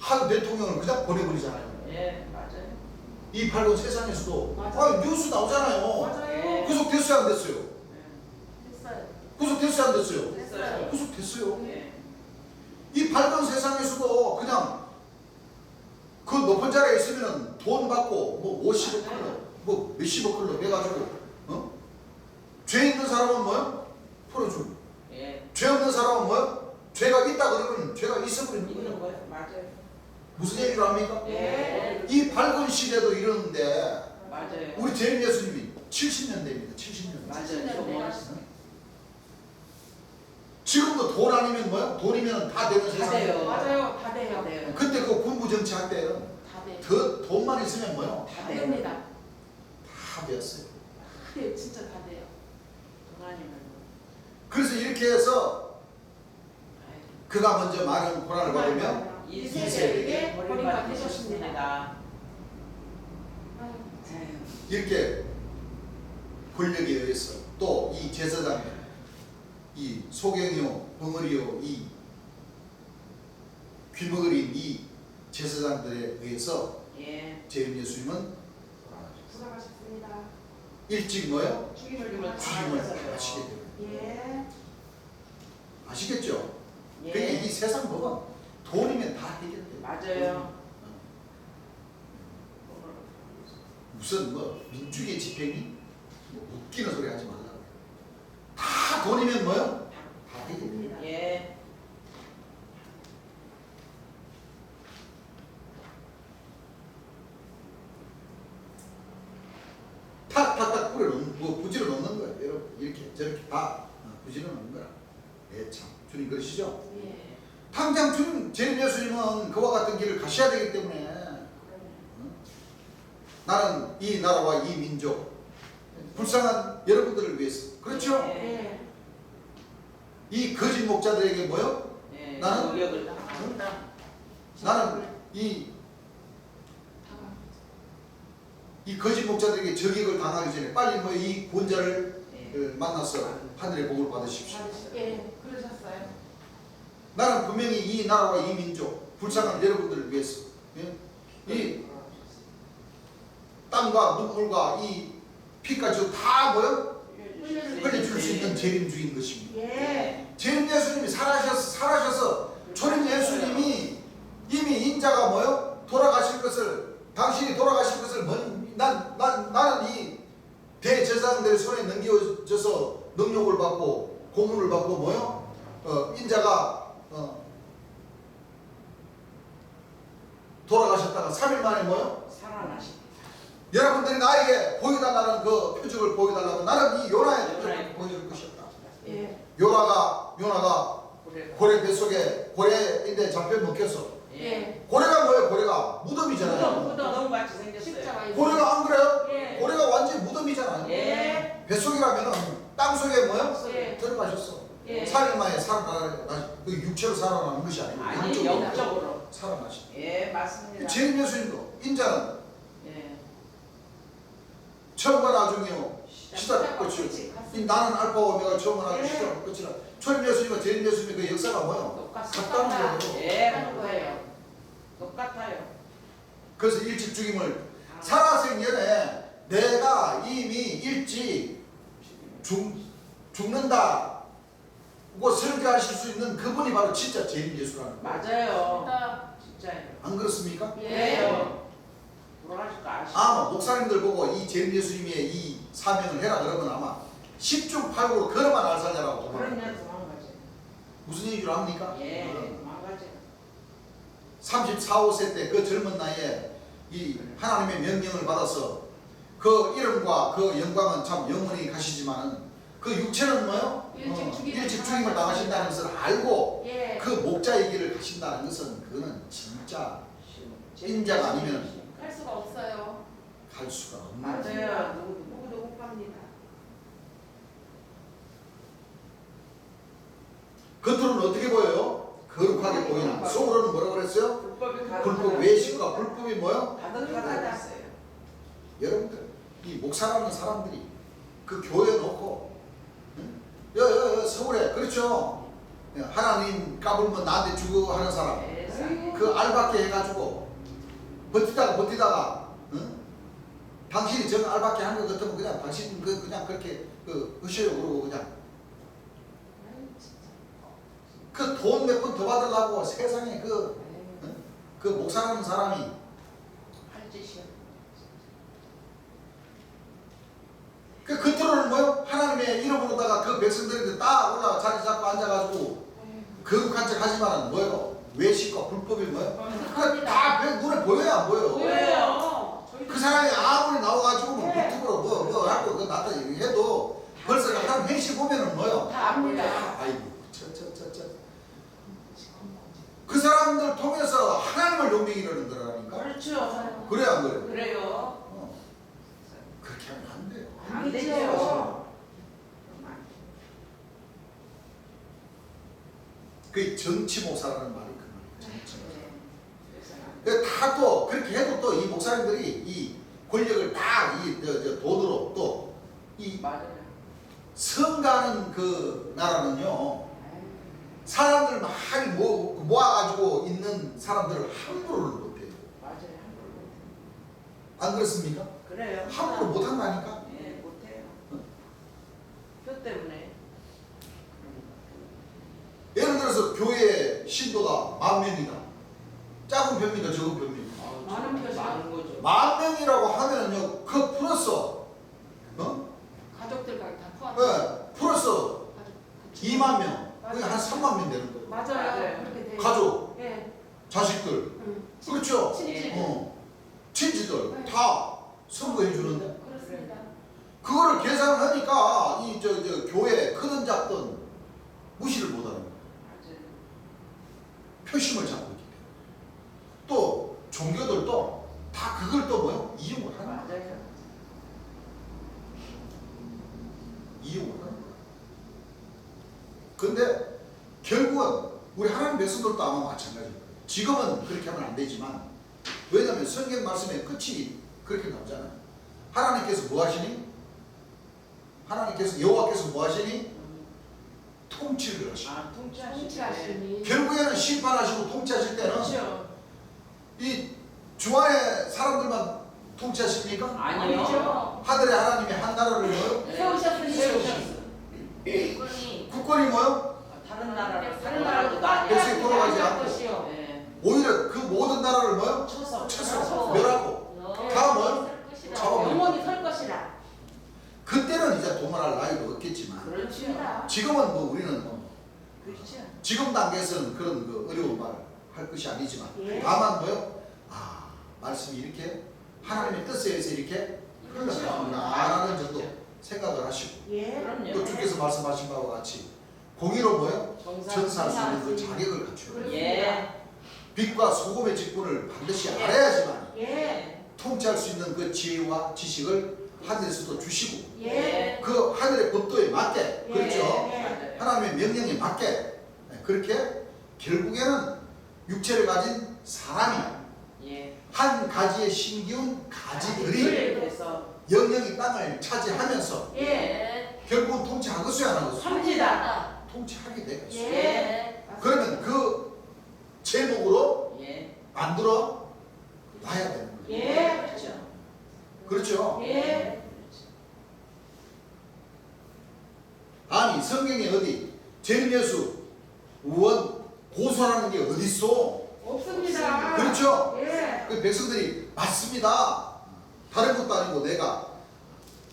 한 대통령을 그냥 보내버리잖아요. 예 맞아요. 이 밝은 세상에서도 맞아요. 뉴스 나오잖아요. 맞아요. 구속됐어요 안 됐어요? 됐어요. 구속됐어요 안 됐어요? 됐어요. 구속됐어요. 예. 이 밝은 세상에서도 그냥 그 높은 자리에 있으면 돈 받고 뭐 50억 클럽 뭐 몇십억 클럽 해가지고 죄 있는 사람은 뭐야? 풀어주고 예. 죄 없는 사람은 뭐야? 죄가 있다 그러면 죄가 있어버리는 있는 거예요. 거예요. 맞아요. 무슨 얘기를 합니까? 예. 이 밝은 시대도 이러는데 맞아요. 우리 재림 예수님이 70년대입니다. 70년대. 맞아요. 좀 멋있어. 지금도 돈 아니면 뭐야? 돈이면 다 되는 다 세상. 돼요. 맞아요. 다 돼요. 네. 그때 그 군부 정치 할 때는 다 돼요. 더 돈만 있으면 뭐야? 다 다 돼요. 됩니다. 다 되었어요. 다 돼요. 진짜 다 돼요. 돈 아니면 그래서 이렇게 해서 그가 먼저 많은 고난을 받으며 이 세계에게 세계에게 버림받으셨습니다. 버림받으셨습니다. 아유, 이렇게 권력에 의해서 또 이 제사장 이 소경이요 벙어리요 이 귀머거린 이 제사장들에 의해서 예. 재림 예수님은 수고하셨습니다. 일찍 뭐요? 죽임을 죽임을 죽임을 당하셨어요. 하시게 됩니다. 예. 아시겠죠? 예. 그러니까 이 세상 법은 돈이면 다 해결돼요. 맞아요. 무슨 뭐 민주주의 집행이 뭐 웃기는 소리 하지 말라고. 다 돈이면 뭐요? 다 해결돼요. 예. 탁탁탁 뿌려 놓는 뭐 부지런 놓는 거예요. 여러분 이렇게 저렇게 다 부지런 놓는 거야. 예, 참 주님 그러시죠? 예. 당장 주님 재림 예수님은 그와 같은 길을 가셔야 되기 때문에 나는 이 나라와 이 민족 불쌍한 여러분들을 위해서 그렇죠? 예. 이 거짓 목자들에게 뭐요? 예. 나는- 노력을 다한다. 나는 이 거짓 목자들에게 저격을 당하기 전에 빨리 뭐 이 본자를 예. 만나서 하늘의 복을 받으십시오. 예. 그러셨어요. 나는 분명히 이 나라와 이 민족 불쌍한 여러분들을 위해서 예? 이 땀과 눈물과 이 피까지 다 뭐요? 흘려줄 수 있는 재림주인 것입니다. 예. 재림 예수님이 살아셔서 초림 예수님이 이미 인자가 뭐요? 돌아가실 것을 당신이 돌아가실 것을 나는 이 대제사장들의 손에 넘겨져서 능력을 받고 고문을 받고 뭐요? 인자가 돌아가셨다가 3일 만에 뭐요? 살아나십니다. 여러분들이 나에게 보여달라는 그 표적을 보여달라고 나는 이 요나의 표적을 요나의 보여줄 것이었다. 예. 요나가 고래 뱃속에 고래인데 잡혀 먹혀서 예. 고래가 뭐예요? 고래가 무덤이잖아요. 무덤 같이 생겼어요. 십자가 고래가 안 그래요? 예. 고래가 완전히 무덤이잖아요. 예. 뱃속이라면은 땅 속에 뭐요? 예. 들어가셨어. 예. 4일 만에 그 육체로 살아나는 것이 아니고 아니 영적으로. 살아나시. 예 맞습니다. 재림 예수님도 인자는 예. 처음과 나중이요 시작 끝이요. 이 나는 알파와 오메가 처음과 나중 예. 시작 끝이라. 초림 예수님과 재림 예수님의 그 역사가 뭐요? 같다는 거예요. 예 하는 거예요. 똑같아요. 그래서 일찍 죽임을 살아생전에 내가 이미 일찍 죽는다고 설교하실 수 있는 그분이 바로 진짜 재림 예수라는 거예요. 맞아요. 진짜예요. 안 그렇습니까? 예. 돌아가실 거 아시죠? 아마 목사님들 보고 이 재림 예수님의 이 사명을 해라 그러면 아마 10중 8구로 걸어만 알살자라고 그런 도망가요. 년 도망가죠. 무슨 얘기 줄 압니까? 예. 도망가죠. 34, 5세 때 그 젊은 나이에 이 하나님의 명령을 받아서 그 이름과 그 영광은 참 영원히 가시지만은 그 육체는 뭐요? 일찍 죽임을 당하신다는 것을 알고 예. 그 목자의 길을 가신다는 것은 그거는 진짜 인자가 아니면 할 수가 없어요. 갈 수가 없는 맞아요. 누구도 못 갑니다. 겉으로는 어떻게 보여요? 거룩하게 보이나 속으로는 뭐라고 그랬어요? 불법이 불법 외식과 불법이 뭐요? 가득하다 했어요. 여러분들 이 목사라는 사람들이 그 교회 놓고 여 서울에 그렇죠? 하나님 까불면 나한테 주고 하는 사람 세상에. 그 알바케 해가지고 버티다가 응? 당신이 정 알바케 한 것 같으면 그냥 당신 그냥 그렇게 으셔요 그러고 그냥 그 돈 몇 번 더 받으려고 세상에 그 목사라는 사람이 할 짓이야. 그 겉으로는 뭐요? 하나님의 이름으로다가 그 백성들한테 딱 올라가 자리 잡고 앉아가지고 거룩한 척 하지만은 뭐요? 외식과 불법이 뭐요? 다 눈에 보여야 안 보여. 보여요. 그 사람이 아무리 나와가지고 뭐 유튜브로 뭐 하고 그거 나타 해도 벌써 그 하나님 행실 보면은 뭐요? 다 압니다. 아이고 그 사람들 통해서 하나님을 용맹히 이루는 거라니까. 그렇죠. 그래 안 그래? 그래요. 그렇게 하면 안 돼요. 안 되죠. 그 정치 목사라는 말이 그 말이에요. 다 또 그렇게 해도 또 이 목사님들이 이 권력을 다 이 돈으로 또 이 맞아요. 성가는 그 나라는요 사람들 많이 모아가지고 있는 사람들을 함부로를 못해요. 맞아요. 안 그렇습니까? 그래요. 함부로 못한다니까. 예, 못해요. 표 때문에. 예를 들어서 교회 신도가 10,000명이다. 작은 편입니까? 적은 편입니까? 많은 표시 많은 거죠. 10,000명이라고 하면은요 그 플러스 가족들까지 다 포함. 네, 플러스 20,000명 그게 한 30,000명 되는 거예요. 맞아요. 맞아요. 그렇게 돼요. 가족, 예. 자식들, 응. 그렇죠? 친지. 친지들 다 선거해 주는데 그렇습니다. 그거를 계산하니까 이 교회 크든 작든 무시를 못하는 거예요. 맞아요. 표심을 잡고 있기 때문에 또 종교들도 다 그걸 또 뭐요? 이용을 하는 거예요. 맞아요. 이용을 하는 거예요. 근데 결국은 우리 하나님 백성들도 아마 마찬가지일 거예요. 지금은 그렇게 하면 안 되지만 왜냐하면 성경 말씀의 끝이 그렇게 나오잖아요. 하나님께서 뭐 하시니? 하나님께서 여호와께서 뭐 하시니? 통치를 하시니. 아, 통치하시네. 통치하시니. 결국에는 심판하시고 통치하실 때는 그렇죠. 이 주안의 사람들만 통치하십니까? 아니요. 하늘의 하나님이 한 나라를 뭐요? 세우셨으니. 세우셨어. 이분이 국권이 뭐요? 다른 나라로 다른 나라도 나라도 백성이 돌아가지 않고. 것이요. 네. 오히려 그 모든 나라를 뭐요? 쳐서. 쳐서 멸하고 다 뭐요? 잡아버려. 영원히 설 것이라. 그때는 이제 도말할 나이도 없겠지만 그렇죠. 지금은 뭐 우리는 뭐 그렇죠. 지금 단계에서는 그런 그 어려운 말 할 것이 아니지만 예. 다만 뭐요? 아 말씀이 이렇게 하나님의 뜻에 의해서 이렇게 흘러가는구나라는 정도 생각을 하시고 예. 그럼요. 또 주께서 말씀하신 바와 같이 공의로 뭐요? 전사할 수 있는 그 자격을 갖춰야 돼요. 예. 빛과 소금의 직분을 반드시 알아야지만 예. 통치할 수 있는 그 지혜와 지식을 하늘에서도 주시고 예. 그 하늘의 법도에 맞게 예. 그렇죠? 예. 하나님의 명령에 맞게 그렇게 결국에는 육체를 가진 사람이 예. 한 가지의 신기운 가지들이 그래서 영영이 땅을 차지하면서 예. 결국은 통치하겠어요 안 하겠어요? 합니다. 통치하게 되겠어요. 예. 그러면 그 제목으로 예. 만들어 놔야 되는 거예요. 예. 그렇죠. 그렇죠? 예. 아니 성경에 어디 재림예수 우원 고소하는 게 어디 있어? 없습니다. 그렇죠? 예. 그 백성들이 맞습니다. 다른 것도 아니고 내가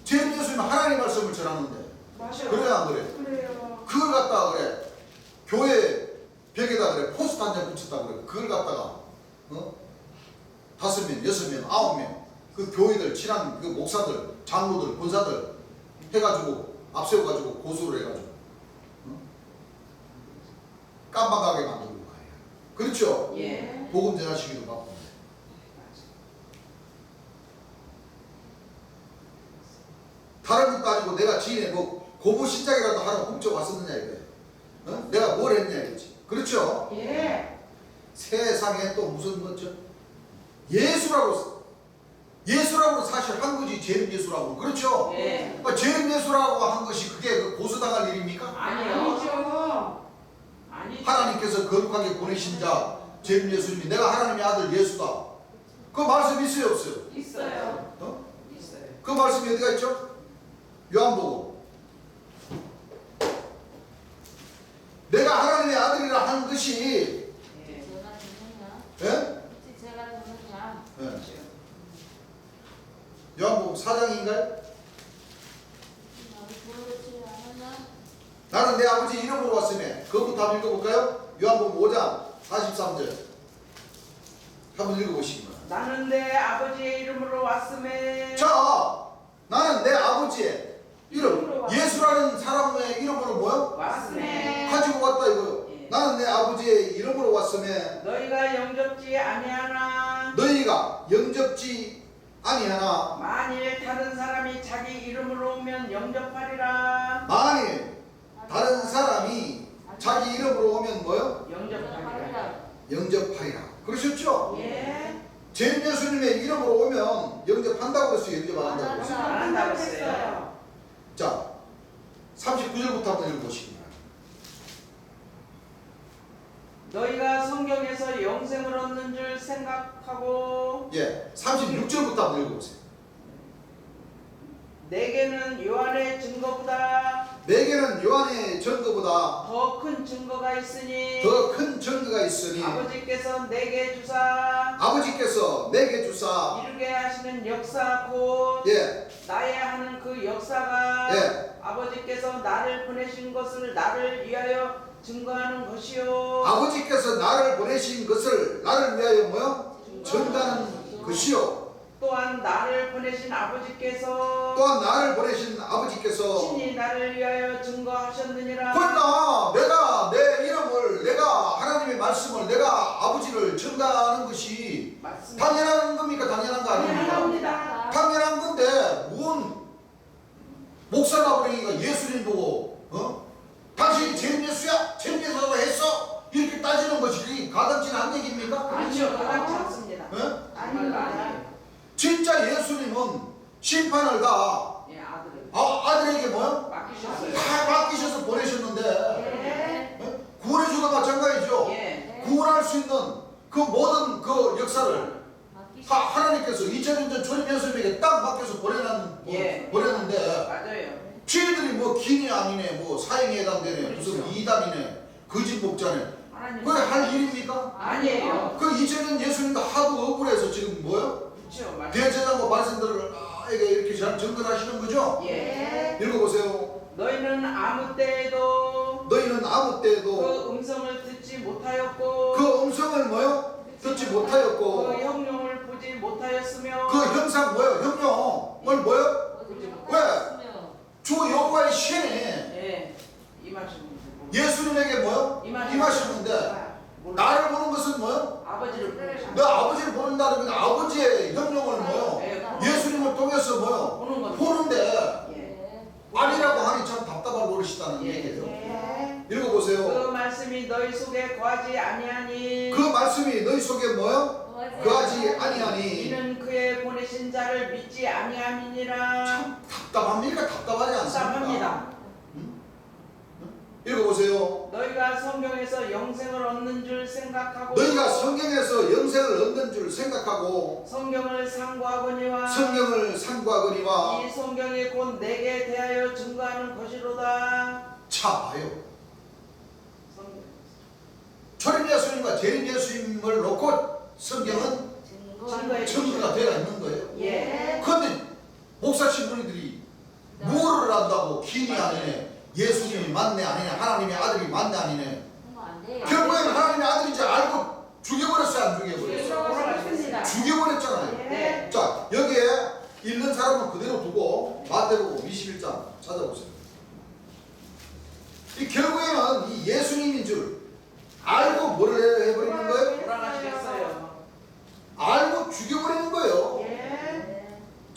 재림예수는 하나님 말씀을 전하는데 맞아요. 그래 안 그래? 그래요. 그걸 갖다가 그래 교회 벽에다 그래 포스터 한 장 붙였다 그래 그걸 갖다가 5명, 6명, 9명 그 교회들 친한 그 목사들, 장로들, 권사들 해가지고 앞세워가지고 고소를 해가지고 깜빡하게 만들고 가요. 그렇죠? 예. 복음 전하시기도 바쁜데. 다른 것도 아니고 내가 지인의 뭐 고부 신장이라도 하나 훔쳐 왔었느냐 이거예요. 내가 뭘 했냐 이거지. 그렇죠? 예. 세상에 또 무슨 뭐죠? 예수라고 사실 한 거지. 재림 예수라고. 그렇죠? 예. 재림 예수라고 한 것이 그게 그 고소당할 일입니까? 아니요. 아니죠. 아니죠. 하나님께서 거룩하게 보내신 자 재림 예수님이 내가 하나님의 아들 예수다. 그 말씀 있어요 없어요? 있어요. 있어요. 그 말씀이 어디가 있죠? 요한복음. 내가 하나님의 아들이라 한 것이 예. 제가 듣느냐? 예? 어찌 제가 듣느냐? 예. 요한복음 4장인가요? 나를 부르지 않았나? 나는 내 아버지 이름으로 왔으며 그것부터 한번 읽어볼까요? 요한복음 5장 43절 한번 읽어보시기 바랍니다. 나는 내 아버지의 이름으로 왔음에 자, 나는 내 아버지의 이름 이름으로 예수라는 사람의 이름으로 뭐요? 왔음에 가지고 왔다 이거요. 예. 나는 내 아버지의 이름으로 왔으며 너희가 영접지 아니하나 너희가 영접지 아니하나 만일 다른 사람이 자기 이름으로 오면 영접하리라. 만일 다른 사람이 자기 이름으로 오면 뭐요? 영접하리라. 영접하리라. 그러셨죠? 예. 재림 예수님의 이름으로 오면 영접한다고 그랬어요. 영접 안 한다고 그랬어요. 안 한다고 했어요. 자, 39절부터 한번 읽어보시기 바랍니다. 너희가 성경에서 영생을 얻는 줄 생각하고 예, 36절부터 한번 읽어보세요. 내게는 요한의 증거보다 내게는 요한의 증거보다 더 큰 증거가 있으니 더 큰 증거가 있으니 아버지께서 내게 주사 아버지께서 내게 주사 이루게 하시는 역사 곧 예, 나야 하는 그 역사가 예. 아버지께서 나를 보내신 것을 나를 위하여 증거하는 것이요 아버지께서 나를 보내신 것을 나를 위하여 뭐요? 전가하는 것이요. 또한 나를 보내신 아버지께서 또한 나를 보내신 아버지께서 친히 나를 위하여 증거하셨느니라. 그러니까 내가 내 이름을 내가 하나님의 말씀을 내가 아버지를 전가하는 것이 맞습니다. 당연한 겁니까? 당연한 거 아닙니까? 당연합니다. 당연한 건데 뭔 목사 나버리니까 예수님 보고 당신이 재림 예수야? 재림 예수라고 했어? 이렇게 따지는 것이 그게 가당치는 한 얘기입니까? 아니요, 그렇지 않습니다. 아닙니다. 진짜 예수님은 심판을 다 예, 아들을 아들에게 뭐요? 맡기셨어요. 다 맡기셔서 보내셨는데 예. 구원해주도 마찬가지죠. 예, 구원할 수 있는 그 모든 그 역사를 맡기시. 하나님께서 2000년 전 초림 예수님에게 딱 맡겨서 예. 보냈는데 맞아요. 쥐들이 뭐 기니 아니네 뭐 사형에 해당되네 무슨 그렇죠. 이단이네 거짓 목자네 하나님 그게 할 일입니까? 아니에요. 그 2000년 예수님도 하도 억울해서 지금 뭐요? 그렇죠, 맞아요. 대제사장과 말씀들을 이렇게 잘 전달하시는 거죠? 예. 읽어보세요. 너희는 아무 때에도 너희는 아무 때에도 그 음성을 듣지 못하였고 그 음성을 뭐요? 듣지 못하였고 그 형용을 보지 못하였으며 그 형상 뭐요? 형용을 뭐요? 왜? 주 여호와의 신이 예, 임하셨는데 예수님에게 뭐요? 임하셨는데 나를 보는 것은 뭐요? 아버지를 보내셨 내 아버지를 보는다는 건 아버지의 형용을 뭐요? 예수님을 통해서 뭐요? 보는 건 보는데 예. 아니라고 하니 참 답답할 노릇이다는 예. 얘기예요. 예. 읽어보세요. 그 말씀이 너희 속에 거하지 아니하니 그 말씀이 너희 속에 뭐요? 거하지 아니하니 이는 그의 보내신 자를 믿지 아니함이니라. 참 답답합니까? 답답하지 않습니까? 답답합니다. 읽어보세요. 너희가 성경에서 영생을 얻는 줄 생각하고 너희가 성경에서 영생을 얻는 줄 생각하고 성경을 상고하거니와 성경을 상고하거니와 이 성경이 곧 내게 대하여 증거하는 것이로다. 차 봐요. 성경. 초림 예수님과 재림 예수님을 놓고 성경은 증거해 증거가 되어 있는 거예요. 예. 그런데 목사 신부님들이 뭐를 안다고 기니 아니네 예수님이 맞네 아니네 하나님의 아들이 맞네 아니네 결국에는 하나님의 아들인지 알고 죽여버렸어요 안 죽여버렸어요? 돌아가셨습니다. 죽여버렸잖아요. 예. 자 여기에 읽는 사람은 그대로 두고 마태복음 21장 찾아보세요. 이 결국에는 이 예수님인 줄 알고 뭐를 해버리는 거예요? 돌아가시겠어요. 알고 죽여버리는 거예요. 예.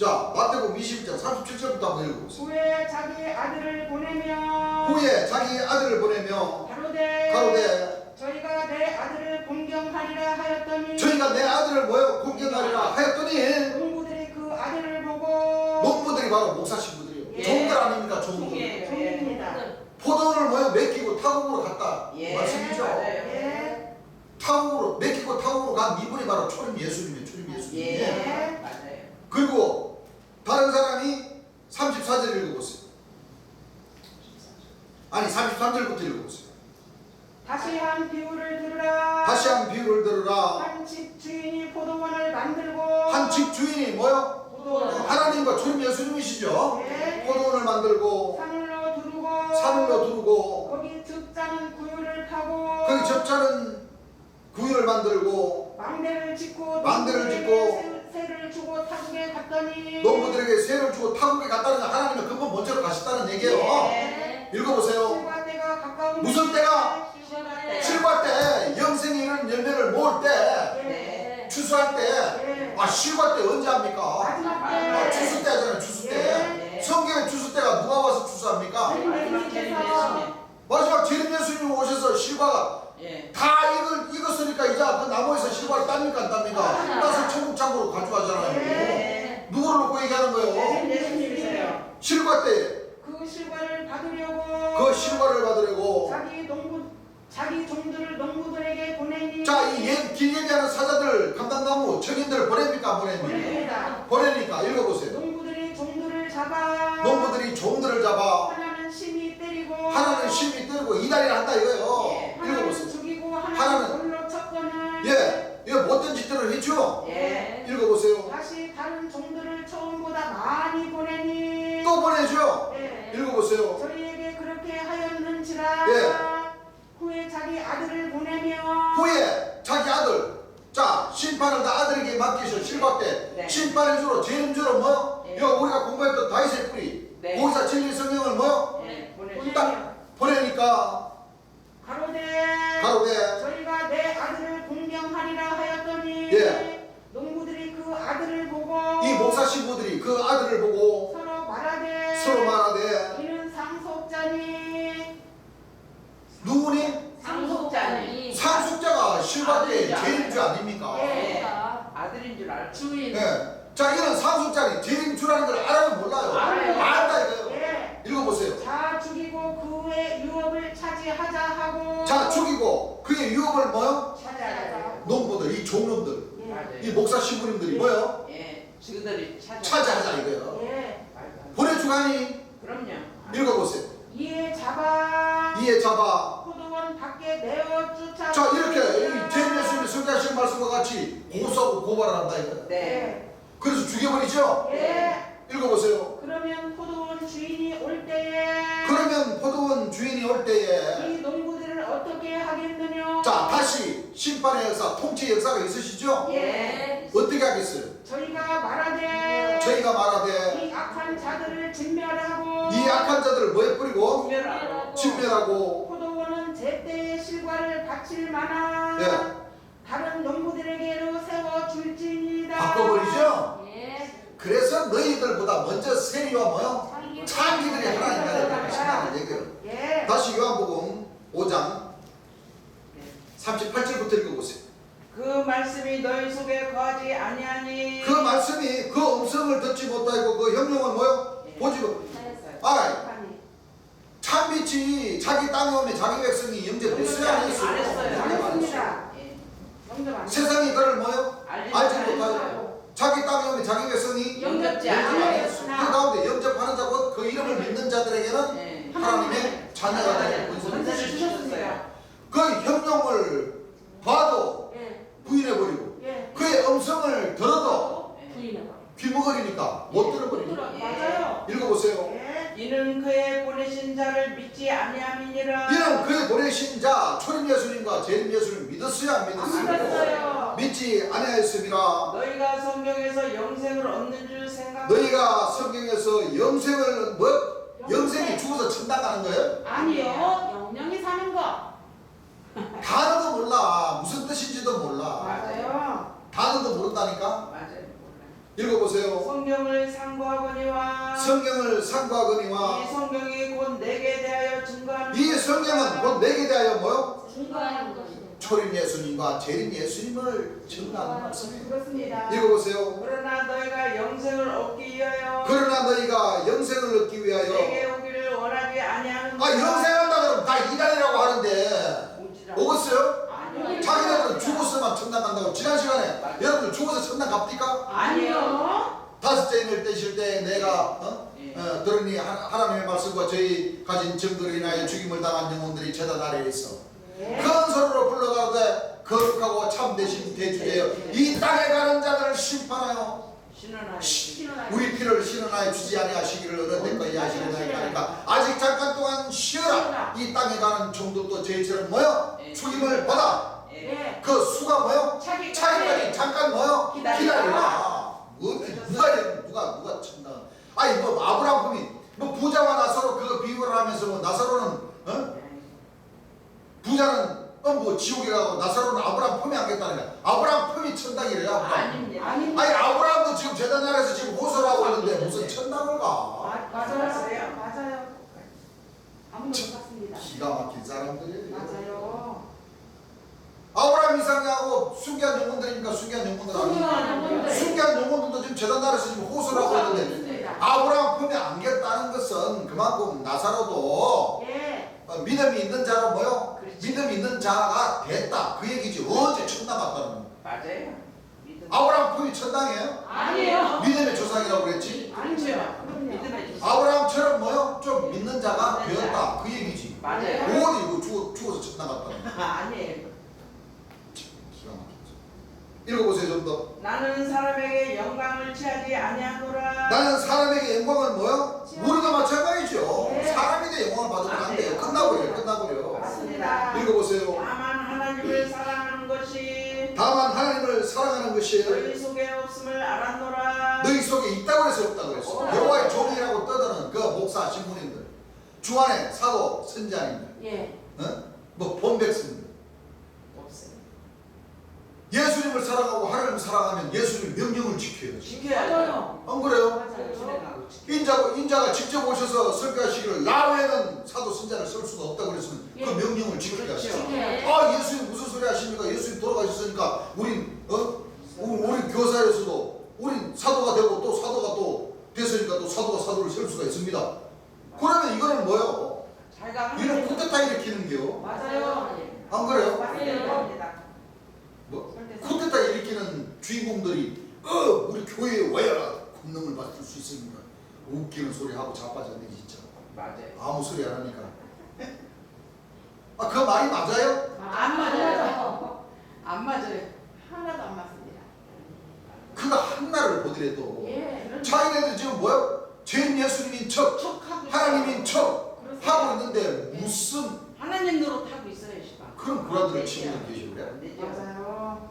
자 마태복음 21장 37절부터 한번 읽어보세요. 후에 자기 아들을 보내며 후에 자기 아들을 보내며 가로되 저희가 내 아들을 공경하리라 하였더니 저희가 내 아들을 뭐요? 공경하리라 하였더니 농부들이 그 아들을 보고 농부들이 바로 목사 신부들이에요. 예. 종들 아닙니까? 종들. 종입니다. 포도원을 뭐요? 맡기고 타국으로 갔다. 예. 말씀이죠. 맞아요. 예. 타국으로 맡기고 타국으로 간 이분이 바로 초림 예수님이에요. 초림 예수님. 예. 맞아요. 그리고 다른 사람이 34절 읽어보세요. 아니 33절부터 읽어보세요. 다시 한 비유를 들으라. 다시 한 비유를 들으라. 한 집 주인이 포도원을 만들고 한 집 주인이 뭐요? 하나님과 주님 예수님이시죠. 예. 포도원을 만들고 산으로 두르고 거기 적자는 구유를 파고 거기 적자는 구유를 만들고 망대를 짓고 새를 주고 타국에 갔더니 농부들에게 세를 주고 타국에 갔다는 건 하나님의 근본 본체로 가셨다는 얘기예요. 예. 읽어보세요. 실과 때가 가까운 무슨 때가? 네. 실과 때 영생이 이런 열매를 모을 때 네. 추수할 때 예. 실과 때 언제 합니까? 마지막 때 추수 때 하잖아요. 추수 때. 네. 성경의 추수 때가 누가 와서 추수합니까? 마지막 재림 예수님이 오셔서 실과가 예. 다 익었으니까 이제 그 나무에서 실과를 땁니까 안 땁니까? 따서 천국 창고로 가져가잖아요. 네. 누구를 놓고 얘기하는 거예요? 예수님이세요. 실과 때 그 실과를 받으려고 그 실과를 받으려고 자기 종들을 농부들에게 보내니 자, 이 길 예비하는 사자들, 감당나무, 청인들 보냅니까 안 보냅니까? 보냅니다. 보내니까 읽어보세요. 농부들이 종들을 잡아 농부들이 종들을 잡아 하나는 심히 때리고 하나는 심히 때리고 이달이를 한다 이거예요. 예. 하나는 읽어보세요. 죽이고 하나는 하나는 돌로 쳤거늘 예, 이거 못된 짓들을 했죠. 예. 읽어보세요. 다시 다른 종들을 처음보다 많이 보내니 또 보내죠. 예. 읽어보세요. 저희에게 그렇게 하였는지라 예. 후에 자기 아들을 보내며 후에 자기 아들, 자 심판을 다 아들에게 맡기셔. 실과 때 네. 심판의 주로 죄인 주로 뭐? 예. 이거 우리가 공부했던 다윗의 뿌리. 네. 거기서 진리 성경을 뭐? 예. 보내며 딱 보내니까 가로되 저희가 내 아들을 공경하리라 하였더니 예. 농부들이 그 아들을 보고 이 목사 신부들이 그 아들을 보고 서로 말하되 이는 상속자니 누구니? 상속자니. 상속자가 실과 때 아들이죠. 죄인주 아닙니까? 예. 아들인 줄 알죠. 주인. 네. 자 이런 상속자니 죄인주라는 걸 알아요 몰라요? 알아요. 안다 이거예요. 예. 읽어보세요. 자 죽이고 그의 유업을 차지하자 하고 자 죽이고 그의 유업을 뭐요? 차지하자. 농부들 이 종놈들 예. 맞아요. 이 목사 신부님들이 뭐요? 예. 지그들이 차지하자 이거예요. 예. 보내주가니 그럼요. 읽어보세요. 이에 잡아 이에 잡아 포도원 밖에 내어 쫓아 자 이렇게 이 죄인 예수님이 성경하신 말씀과 같이 고소하고 고발을 한다 이거예요. 네. 그래서 죽여버리죠. 예. 읽어보세요. 그러면 포도원 주인이 올 때에 그러면 포도원 주인이 올 때에 이 농부들을 어떻게 하겠느냐 자 다시 심판의 역사 통치 역사가 있으시죠? 예. 어떻게 하겠어요? 저희가 말하되 저희가 말하되 이 악한 자들을 진멸하고 이 악한 자들을 뭐에 뿌리고 분별하고. 진멸하고 포도원은 제때의 실과를 바칠 만한 예. 다른 농부들에게로 세워 줄지니이다. 바꿔버리죠? 예. 그래서 너희들보다 먼저 세리와 뭐요? 창기들이 하나님 나라에 들어가신다는 얘기예요. 예. 다시 요한복음 5장 38절부터 읽어보세요. 그 말씀이 너희 속에 거하지 아니하니. 그 말씀이 그 음성을 듣지 못하고 그 형용을 뭐요? 보지 못. 아, 참빛이 자기 땅에 오면 자기 백성이 영접했어요 안 안 했어요? 했어요. 안 했습니다. 예. 영접 안 세상이 그를 뭐요? 알지 알지 못하고. 못하고 자기 땅에 오면 자기 백성이 영접지 영접하였어요. 아니하였으나. 그 가운데 영접하는 자고 그 이름을 믿는 자들에게는 예. 하나님의 자녀가 되는 권세를 권세를 주셨어요. 그 형용을 봐도 예. 부인해버리고 예. 그의 음성을 들어도 예. 부인해봐. 귀머거리니까 못 들어버리고 맞아요. 읽어보세요. 예. 이는 그의 보내신 자를 믿지 아니함이니라. 이는 그의 보내신 자 초림 예수님과 재림 예수를 믿었어요 안 안 믿었어요? 믿었어요. 믿지 아니하였습니다. 너희가 성경에서 영생을 얻는 줄 생각. 너희가 성경에서 영생을 뭐? 영생이 죽어서 천당 가는 거예요? 아니요. 영영이 사는 거. 단어도 몰라. 무슨 뜻인지도 몰라. 맞아요. 단어도 모른다니까. 맞아요. 읽어보세요. 성경을 상고하거니와 성경을 상고하거니와 이 성경이 곧 내게 대하여 증거하는 이 성경은 곧 내게 대하여 뭐요? 증거하는 것이다. 초림 예수님과 재림 예수님을 증거하는 말씀이에요. 그렇습니다. 읽어보세요. 그러나 너희가 영생을 얻기 위하여 그러나 너희가 영생을 얻기 내게 위하여 오기를 원하지 아니하는 영생한다 그러면 다 이단이라고 하는데 오겠어요? 아니요. 자기네들은 죽었으면 천당 간다고. 지난 시간에 여러분들 죽어서 천당 갑니까? 아니요. 다섯째 인을 떼실 때 내가 예. 들으니 하나님의 말씀과 저희 가진 증거로 인하여 죽임을 당한 영혼들이 제단 아래에 있어 네. 큰 소리로 불러가되 거룩하고 참되신 대주제여 이 땅에 가는 자들을 심판하여 신원하여 우리 피를 신원하여 주지 아니하시기를 어느 때까지 하시려나이까 아직 잠깐 동안 쉬어라. 이 땅에 가는 종들도 저희처럼 뭐요? 죽임을 받아. 예. 그 수가 뭐요? 차기까지 잠깐 뭐요? 기다리라. 누가 천당? 아니 뭐 아브라함이 뭐 부자와 나사로 그거 비유를 하면서 뭐 나사로는 부자는 뭐 지옥에 가고 나사로는 아브라함 품에 안겠다는 거야. 아브라함 품이 천당이래요. 아닙니다. 아닙니다. 아니 아브라함도 지금 제단 아래서 지금 호소를 하고 있는데 무슨 천당을 가? 맞아요. 맞아요. 아무도 못 봤습니다. 기가 막힌 사람들이에요. 맞아요. 아브라함 이상하고 순교한 영혼들이니까 순교한 영혼들 아니에요. 순교한 영혼들도 지금 제단 아래서 지금 호소를 하고 있는데 아브라함 품에 안겠다는 것은 그만큼 나사로도 예. 믿음이 있는 자로 뭐요? 그렇지. 믿음이 있는 자가 됐다 그 얘기지. 어제 천당 갔다는 거. 맞아요. 믿음. 아브라함 품이 천당이에요? 아니에요. 믿음의 조상이라고 그랬지. 아니죠. 그럼요. 믿음의 조상. 아브라함처럼 뭐요? 좀 믿는 자가 되었다 그 얘기지. 맞아요. 어디 이거 죽어서 천당 갔다는 거. 아니에요. 기가 막히죠. 읽어보세요 좀 더. 나는 사람에게 영광을 취하지 아니하노라. 나는 사람에게 영광을 뭐요? 우리도 마찬가지죠. 네. 사람에게 영광을 받으면 안 돼요. 끝나버려. 맞습니다. 읽어보세요. 다만 하나님을 사랑하는 것이 다만 하나님을 사랑하는 것이 너희 속에 없음을 알았노라. 너희 속에 있다고 해서 없다고 그랬어. 여호와의 종이라고 떠드는 그 목사 신부님들, 주안의 사도 선자님들, 예. 뭐 본백성들, 없어요. 예수님을 사랑하고 하나님을 사랑하면 예수님 명령을 지켜야지. 지켜야죠. 맞아요. 안 그래요? 맞아요. 진행하고 지켜. 인자가 직접 오셔서 설교하시기를 나 외에는 사도 선자를 쓸 수가 없다고 그랬으면 그 예. 명령을 지켜야지. 그렇죠. 지켜요. 아 예수님 무슨 소리 하십니까? 예수님 돌아가셨으니까 우린 우리 교사에서도 우린 사도가 되고 또 사도가 또 됐으니까 또 사도가 사도를 세울 수가 있습니다. 그러면 이거는 뭐요? 자기가 이런 쿠데타 일으키는겨. 맞아요. 안 그래요? 맞습니다. 뭐 쿠데타 일으키는 주인공들이 우리 교회에 와야 권능을 받을 수 있습니다. 웃기는 소리 하고 자빠졌네 진짜. 맞아요. 아무 소리 안 하니까. 그 말이 맞아요? 안 맞아요. 안 맞아요. 하나도 안 맞습니다. 그가 한나를 보더라도 예. 자기네들 지금 뭐야? 죄인 예수님인 척, 척하고 하나님인 척 그렇습니다. 하고 있는데 무슨 하나님 노릇하고 있어요, 시방. 그런 구라들을 치고 계시고요. 안 되죠. 맞아요.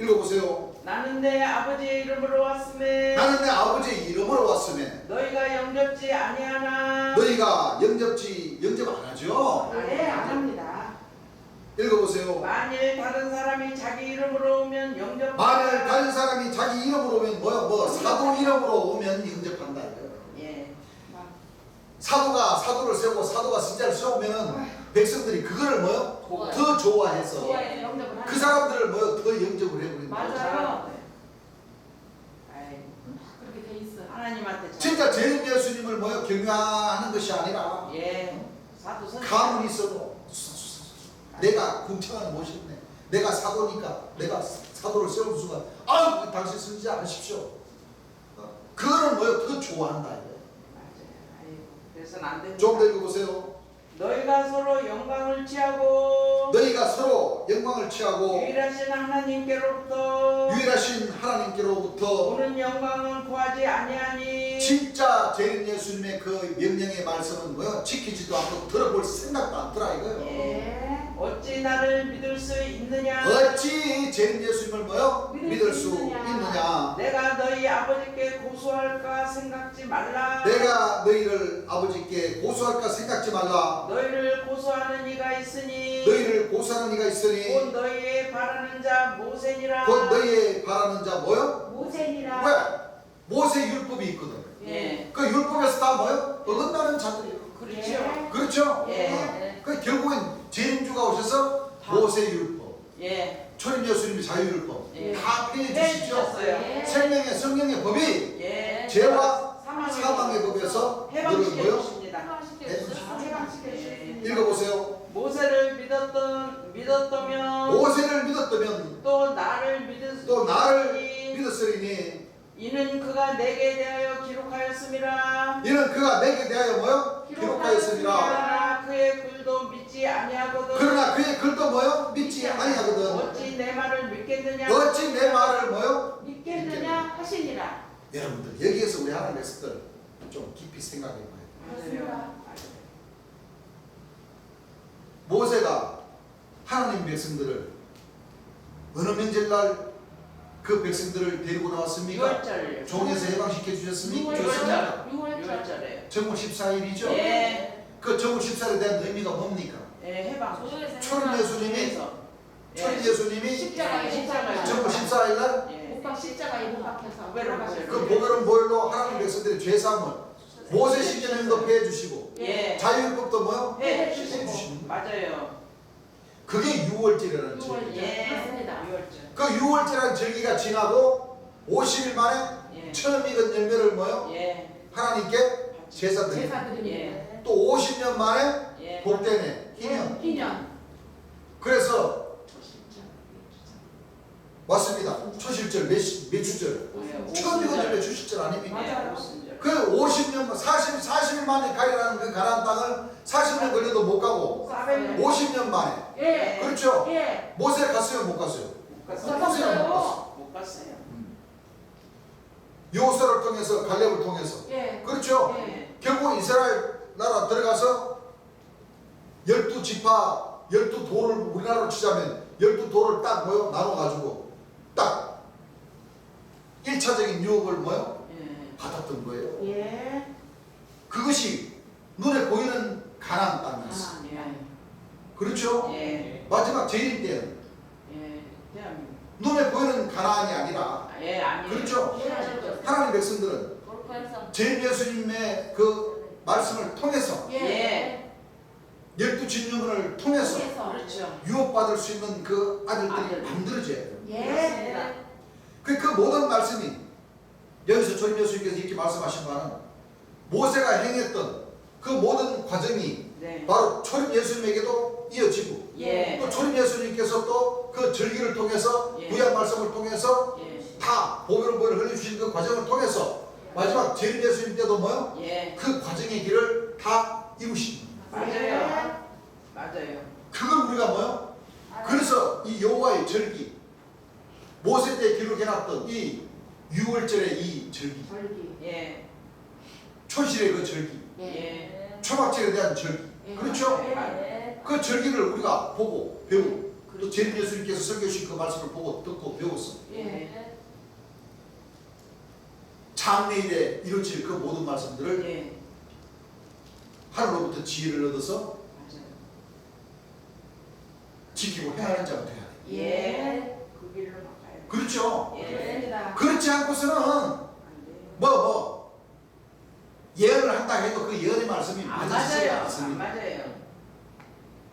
읽어보세요. 나는 내 아버지의 이름으로 왔음에 나는 내 아버지의 이름으로 왔으면 너희가 영접지 아니하나. 너희가 영접 안 하죠? 예, 안 합니다. 읽어보세요. 만일 다른 사람이 자기 이름으로 오면 영접. 만일 다른 사람이 자기 이름으로 오면 뭐 사도 이름으로 오면 영접한다. 예. 사도가 사도를 세우고 사도가 선자를 세우면 백성들이 그거를 뭐요? 좋아요. 더 좋아해서 좋아해 영접을 하는. 그 사람들을 뭐요? 더 영접을 해버린다. 맞아요. 아이, 그렇게 돼 있어. 하나님한테 잘. 진짜 재림 예수님을 뭐요? 경외하는 것이 아니라 예. 사도 선. 가문이 있어도 내가 궁창을 모셨네. 내가 사도니까 내가 사도를 세울 수가. 아유 당신 선지자 하십시오. 그거는 뭐요? 더 좋아한다. 맞아요. 아이고, 그래서는 안 됩니다. 좀 더 읽어보세요. 너희가 서로 영광을 취하고 너희가 서로 영광을 취하고 유일하신 하나님께로부터 유일하신 하나님께로부터 오는 영광은 구하지 아니하니. 진짜 재림 예수님의 그 명령의 말씀은 뭐요? 지키지도 않고 들어볼 생각도 안 들어 이거요. 예. 어찌 나를 믿을 수 있느냐. 어찌 재림 예수님을 뭐요? 믿을 믿을 수 수 있느냐. 있느냐. 내가 너희 아버지께 고소할까 생각지 말라. 내가 너희를 아버지께 고소할까 생각지 말라. 너희를 고소하는 이가 있으니 너희를 고소하는 이가 있으니 곧 너희의 바라는 자 모세니라. 곧 너희의 바라는 자 뭐요? 모세니라. 왜? 모세 율법이 있거든. 예. 그 율법에서 다 뭐요? 어긋나는 자들이에요. 그렇죠. 그렇죠? 예. 그 결국엔 재림주가 오셔서 모세 율법, 예. 초림 예수님의 자유 율법 예. 다 폐해 주시죠. 해주셨어요. 생명의 성령의 법이 예. 죄와 사망의 법에서 너를 해방시켜 뭐요? 주십니다. 해방시켜 주셨습니다. 읽어보세요. 모세를 믿었다면 모세를 믿었다면 또 나를 믿었으니 또 나를 믿었으리니 이는 그가 내게 대하여 기록하였음이라. 이는 그가 내게 대하여 뭐요? 기록하였으니라. 그러나 그의 글도 믿지 아니하거든. 그러나 그의 글도 뭐요? 믿지 아니하거든. 어찌 내 말을 믿겠느냐. 어찌 내 말을 뭐요? 믿겠느냐 하시니라. 여러분들 여기에서 우리 하나님 백성들 좀 깊이 생각해 봐요. 그렇습니다. 모세가 하나님 백성들을 어느 명절날 그 백성들을 데리고 나왔습니까? 6월절. 종에서 해방시켜 주셨습니까? 6월절. 주셨습니까? 6월절에. 정월 14일이죠? 예. 그 정월 14일에 대한 의미가 뭡니까? 예, 해방. 초림 예수님이 초림 예수님이 십자가에 정월 14일 날 예. 목박 십자가에 못 박혀서 돌아가셨어요. 그 보혈은 보혈로 하나님 백성들의 죄사함을 모세 시대님도 폐해 주시고 예. 자유율법도 뭐요? 해 주시고. 주시고. 맞아요. 그게 6월절이라는 절기. 6월절. 예. 맞습니다. 6월절. 그 6월절이라는 절기가 지나고 50일 만에 예. 처음 익은 열매를 뭐요? 예. 하나님께 제사 드리고 제사드립니다. 또 50년 만에 예. 복되네 희년. 희년. 그래서 맞습니다. 초실절 매주절 처음 익은 열매 주실절 아닙니까? 맞아요. 그 50년 40일 만에 가리라는 그 가나안 땅을 40년 걸려도 못 가고 50년 만에 예. 그렇죠? 예. 모세 갔어요 못 갔어요? 못 못 갔어요. 모세는 못 갔어요. 갔어요. 못 갔어요. 요소를 통해서 갈렙을 통해서 예. 그렇죠? 예. 결국 이스라엘 나라 들어가서 12지파 12도를 우리나라로 치자면 12도를 딱 뭐요? 나눠가지고 딱 1차적인 유업을 뭐요? 예. 받았던 거예요. 예. 그것이 눈에 보이는 가나안 땅이었어. 예. 그렇죠? 예. 마지막 재림 때는 예. 대한민국. 눈에 보이는 가나안이 아니라 예, 아니에요. 그렇죠? 예. 하나님 백성들은 재림 예수님의 그 말씀을 통해서 예. 12진영을 통해서 그렇죠. 유업받을 수 있는 그 아들들이 아들. 만들어져야 돼요. 예. 그 모든 말씀이 여기서 조림 예수님께서 이렇게 말씀하신 바는 모세가 행했던 그 모든 과정이 네. 바로 초림 예수님에게도 이어지고 예. 또 초림 예수님께서 또 그 절기를 통해서 예. 구약 말씀을 통해서 예. 다 보혈을 흘려주신 그 과정을 통해서 마지막 재림 예수님 때도 뭐요? 예. 그 과정의 길을 다 이루십니다. 맞아요. 맞아요. 그걸 우리가 뭐요? 그래서 이 여호와의 절기 모세 때 기록해놨던 이 6월절의 이 절기 절기. 예. 초실의 그 절기 예. 초막절에 대한 절기 예. 그렇죠? 예. 그 절기를 우리가 보고 배우고 또 그렇죠. 재림 예수님께서 설교해 주신 그 말씀을 보고 듣고 배웠어. 예. 장래일에 이루어질 그 모든 말씀들을 예. 하늘로부터 지혜를 얻어서 맞아요. 지키고 행하는 자가 돼야 돼. 예. 그 길로 막 가야 돼. 그렇죠? 예. 그렇습니다. 그렇지 않고서는 안 돼요. 예언을 한다 해도 그 예언의 말씀이 안 맞아지지 맞아요. 안 않습니다. 맞아요.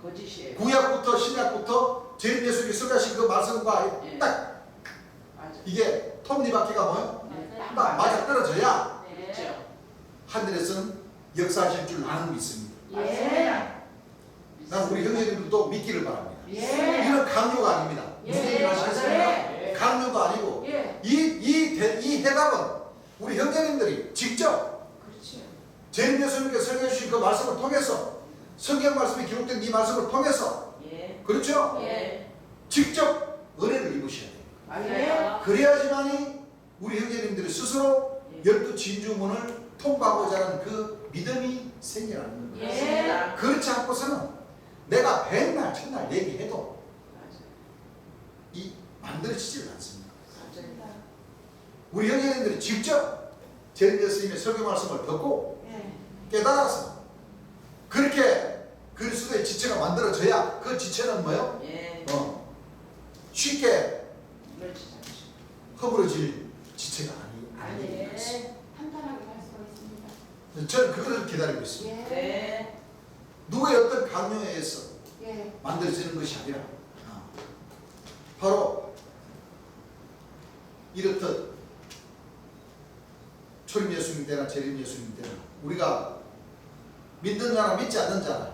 거짓이에요. 구약부터 신약부터 재림 예수님이 설교하신 그 말씀과 예. 딱 맞아요. 이게 톱니바퀴가 뭐요? 예. 딱 맞아 떨어져야 그렇죠. 하늘에서는 역사하실 줄 나는 믿습니다. 예. 난 우리 형제님들도 믿기를 바랍니다. 예. 이런 강요가 아닙니다. 예. 무슨 얘기를 하시겠습니까? 예. 강요도 아니고 예. 이 해답은 우리 형제님들이 직접 그렇죠. 재림 예수님께서 설교해 주신 그 말씀을 통해서 성경 말씀이 기록된 이 말씀을 통해서 예. 그렇죠? 예. 직접 은혜를 입으셔야 돼요. 맞아요. 그래야지만이 우리 형제님들이 스스로 예. 12진주문을 통과하고자 하는 그 믿음이 생겨나는 거예요. 맞습니다. 그렇지 않고서는 내가 백날 천날 얘기해도 맞아요. 이 만들어지질 않습니다. 맞아요. 우리 형제님들이 직접 재림 예수님의 설교 말씀을 듣고 예. 깨달아서 그렇게 그리스도의 지체가 만들어져야 그 지체는 뭐예요? 예. 쉽게 그렇지 않죠. 허물어질 지체가 지체가 아니에요. 탄탄하게 갈 수가 있습니다. 저는 그거를 기다리고 있습니다. 네. 누구의 어떤 강요에 의해서 예. 만들어지는 것이 아니라 바로 이렇듯 초림 예수님 때나 재림 예수님 때나 우리가 믿는 자나 믿지 않는 자나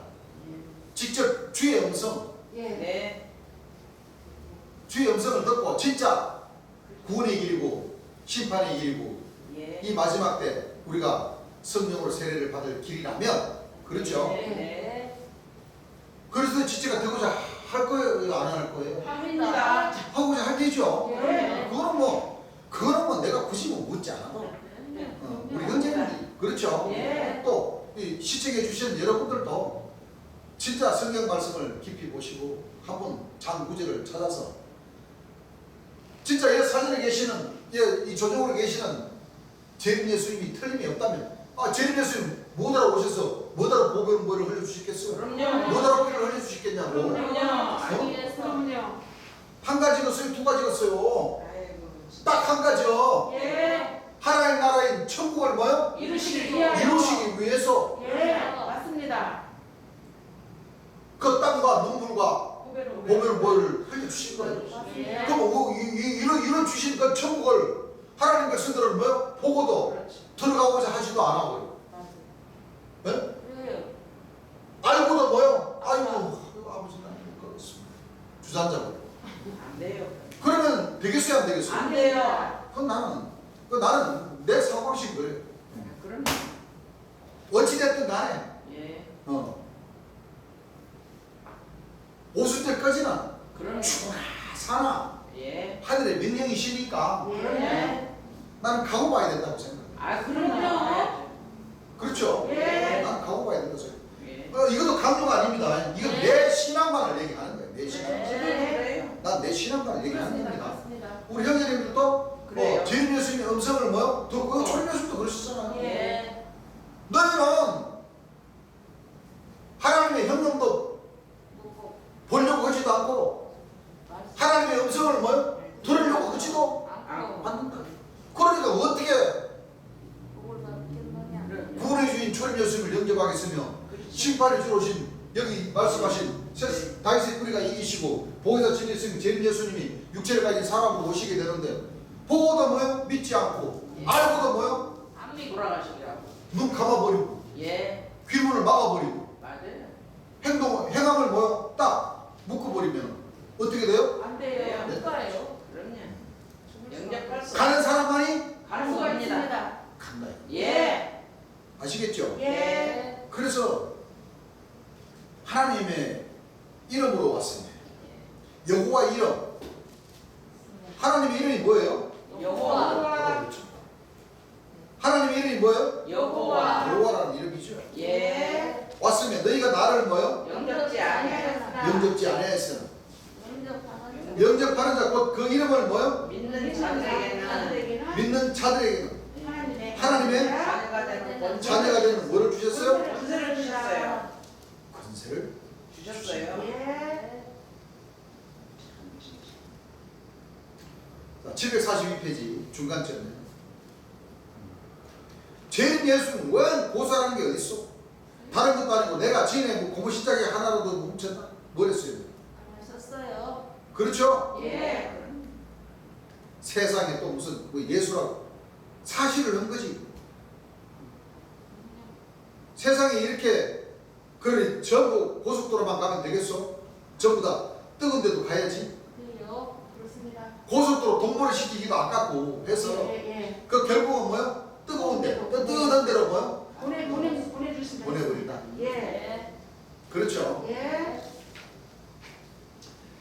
직접 주의 음성, 예. 네. 주의 음성을 듣고 진짜 구원의 길이고 심판의 길이고 예. 이 마지막 때 우리가 성령으로 세례를 받을 길이라면 그렇죠? 네. 그래서 지체가 되고자 할 거예요? 안 할 거예요? 합니다. 하고자 할 테죠? 예. 그거는 뭐 내가 굳이 뭐 묻지 않아. 우리 형제님들이 그렇죠? 예. 또 이 시청해 주신 여러분들도 진짜 성경 말씀을 깊이 보시고 한번 장구절을 찾아서 진짜 이 사전에 계시는 이 조정으로 계시는 재림 예수님이 틀림이 없다면 재림 예수님 못 알아오셔서 못 알아 보면 뭐를 흘려주시겠어요? 그럼요. 못 알아 피를 흘려주시겠냐고. 그럼요. 알기 위해서 그럼요. 한 가지였어요? 두 가지였어요? 아이고. 딱 한 가지요. 예. 하나님 나라인 천국을 뭐요? 이루시기 위하여. 이루시기 위해서 예. 맞습니다. 그 땀과 눈물과 고배로. 보면 뭘 흘려주신 거예요. 예. 그럼 이런 주신 그 천국을 하나님 백성들은 뭐요? 보고도 들어가고자 하지도 않아 버려. 예? 그래요. 알고도 뭐요? 아이고 아버지 나는 못 가겠습니다. 주저앉아버려. 안 돼요. 그러면 되겠어요 안 되겠어요? 안 돼요. 나는 내 사고방식이 그래. 그럼요. 어찌됐든 간에 예. 오순 때까지는 그럼요. 죽으나 사나 예. 하늘의 명령이시니까 예. 나는 가고 봐야 된다고 생각해. 아, 그럼요. 그렇죠? 예. 나는 가고 봐야 된다고 생각해. 예. 이것도 강요가 아닙니다. 이건 내 신앙만을 얘기하는 거예요. 내 신앙. 그래요. 난 내 신앙만을 얘기하는 맞습니다. 겁니다. 맞습니다. 우리 형제님들도 그래요. 재림 예수님의 음성을 뭐요? 듣고 초림 예수님도 그러셨잖아요. 예. 너희는 하나님의 형령도 뭐, 보려고 하지도 않고 하나님의 음성을 뭐요? 들으려고 하지도 않고 않는다. 그러니까 어떻게 그걸 받겠느냐. 그럼요. 구원의 주인 초림 예수님을 영접하겠으며 심판의 주로 오신 여기 말씀하신 다윗의 뿌리가 이기시고 복에서 진 예수님 재림 예수님이 육체를 가진 사람으로 오시게 되는데 보고도 뭐요? 믿지 않고 예. 알고도 뭐요? 안 믿고 돌아가시더라고. 눈 감아버리고 예. 귀문을 막아버리고 맞아요. 행함을 뭐요? 딱 묶어버리면 어떻게 돼요? 안 돼요. 네. 그거예요. 그럼요. 영접할 수 가는 사람만이 가는 수가 겁니다. 있습니다. 간다. 예. 아시겠죠? 예. 그래서 하나님의 이름으로 왔습니다. 여호와 이름. 하나님의 이름이 뭐예요? 여호와. 그렇죠. 하나님의 이름이 뭐예요? 여호와. 여호와라는 이름이죠. 예. 왔으면 너희가 나를 뭐요? 영접지 아니하였으나 영접지 아니하였으나 영접하는 영접하는 자 곧 그 이름을 뭐요? 믿는 자들에게는 믿는 자들에게는 하나님의 자녀가 되는 권세를 자녀가 되는 뭐를 주셨어요? 권세를 주셨어요. 권세를 주셨어요. 예. 742페이지 중간쯤에 죄인 예수는 웬 고사라는 게 어디 있어? 다른 것도 아니고 내가 지인의 뭐 고무 시작에 하나라도 뭉쳤나? 뭐랬어요? 안 하셨어요. 그렇죠? 예. 세상에 또 무슨 뭐 예수라고 사실을 한 거지. 세상에 이렇게 그래 전부 고속도로만 가면 되겠어? 전부 다 뜨거운 데도 가야지. 그래요. 그렇습니다. 고속도로 동물을 시키기도 아깝고 해서 예. 그 결국은 뭐야? 뜨거운 데, 뜨뜻한 데로 뭐야? 보내주신다. 보내버린다. 예. 예. 그렇죠? 예.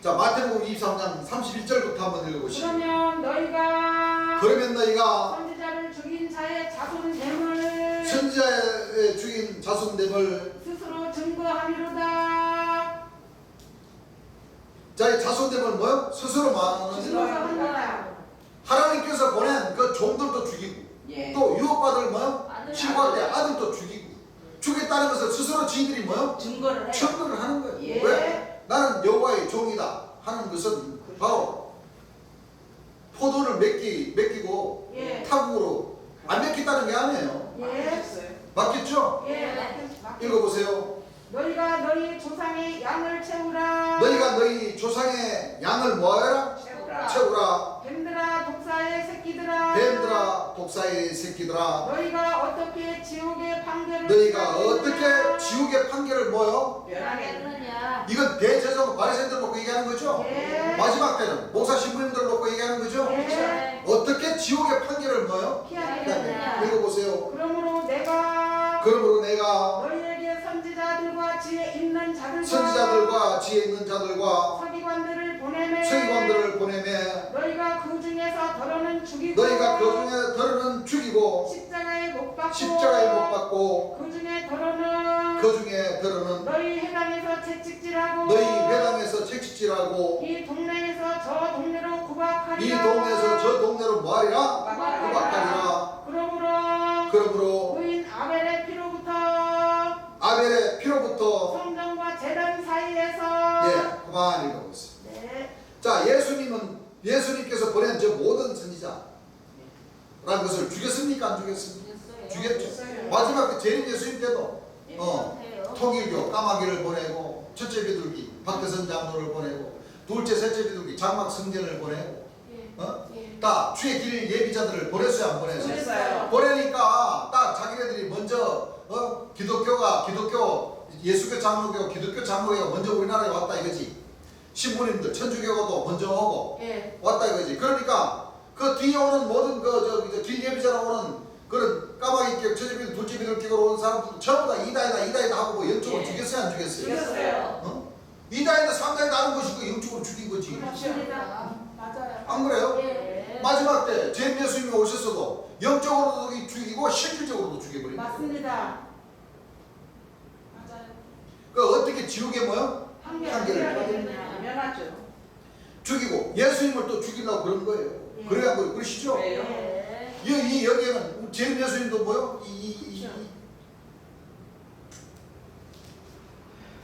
자 마태복음 23장 31절부터 한번 읽어보시죠. 그러면 너희가 그러면 너희가 선지자를 죽인 자의 자손됨을 선지자의 죽인 자손됨을 스스로 증거하리로다. 자의 자손됨을 뭐요? 스스로 말하는 증거합니다. 하나님께서 보낸 그 종들도 죽이고 예. 또 유업받을 뭐요? 아들, 신고할 때 아들도 죽이고 죽였다는 것을 스스로 지들이 뭐요? 증거를 해요. 증거를 하는 거예요. 예. 왜? 나는 여호와의 종이다 하는 것은 바로 포도를 맡기고 예. 타국으로 안 맡겼다는 게 아니에요. 예. 맞겠죠? 예. 읽어보세요. 너희가 너희 조상의 양을 채우라. 너희가 너희 조상의 양을 뭐하라? 채우라. 뱀들아 독사의 새끼들아. 뱀들아 독사의 새끼들아. 너희가 어떻게 지옥의 판결을 너희가 어떻게 지옥의 판결을 뭐요? 하겠느냐. 이건 대제사장 바리새인들 놓고 얘기하는 거죠? 예. 마지막 때는 목사 신부님들 놓고 얘기하는 거죠? 예. 어떻게 지옥의 판결을 뭐요? 피하겠느냐. 읽어보세요. 그러므로 내가 너희에게 선지자들과 지혜 있는 자들과 서기관들을 보내매 너희가 그 중에서 더러는 죽이고 십자가에 못 받고 받고 그 중에 더러는 너희 회당에서 채찍질하고 이 동네에서 저 동네로 구박하리라. 저 동네로 뭐하리라? 구박하리라. 그러므로 의인 아벨의 피로부터 성전과 제단 사이에서 그만 읽어보세요. 네. 자, 예수님께서 보낸 저 모든 선지자라는 것을 죽였습니까? 안 죽였습니까? 죽였죠. 마지막 그 재림 예수님 때도 통일교 까마귀를 보내고, 첫째 비둘기 박대선 장로를 보내고, 둘째 셋째 비둘기 장막 성전을 보내고, 다 주의 길 예비자들을 보냈어요, 안 보냈어요? 보냈어요. 보내니까 딱 자기네들이 먼저 기독교 예수교 장로교 기독교 장로교가 먼저 우리나라에 왔다 이거지. 신부님들 천주교도 먼저 오고 왔다 이거지. 그러니까 그 뒤에 오는 모든 길 예비자로 오는 그런 까마귀격 첫째 비둘기 둘째 비둘기로 온 사람들 전부 다 이다이다 하고 뭐 영적으로 죽였어요, 안 죽였어요? 죽였어요. 이다이다 삼다이다 하는 것이고 영적으로 죽인 거지. 맞아요. 안 그래요? 예. 마지막 때 제 예수님이 오셨어도 영적으로도 죽이고 실질적으로도 죽여버린 거예요. 맞습니다. 그 어떻게 지옥에 뭐요? 판결을 당연하죠. 죽이고 예수님을 또 죽이려고 그런 거예요. 그래야 뭐 그러시죠? 예. 여기에는 제 예수님도 뭐요?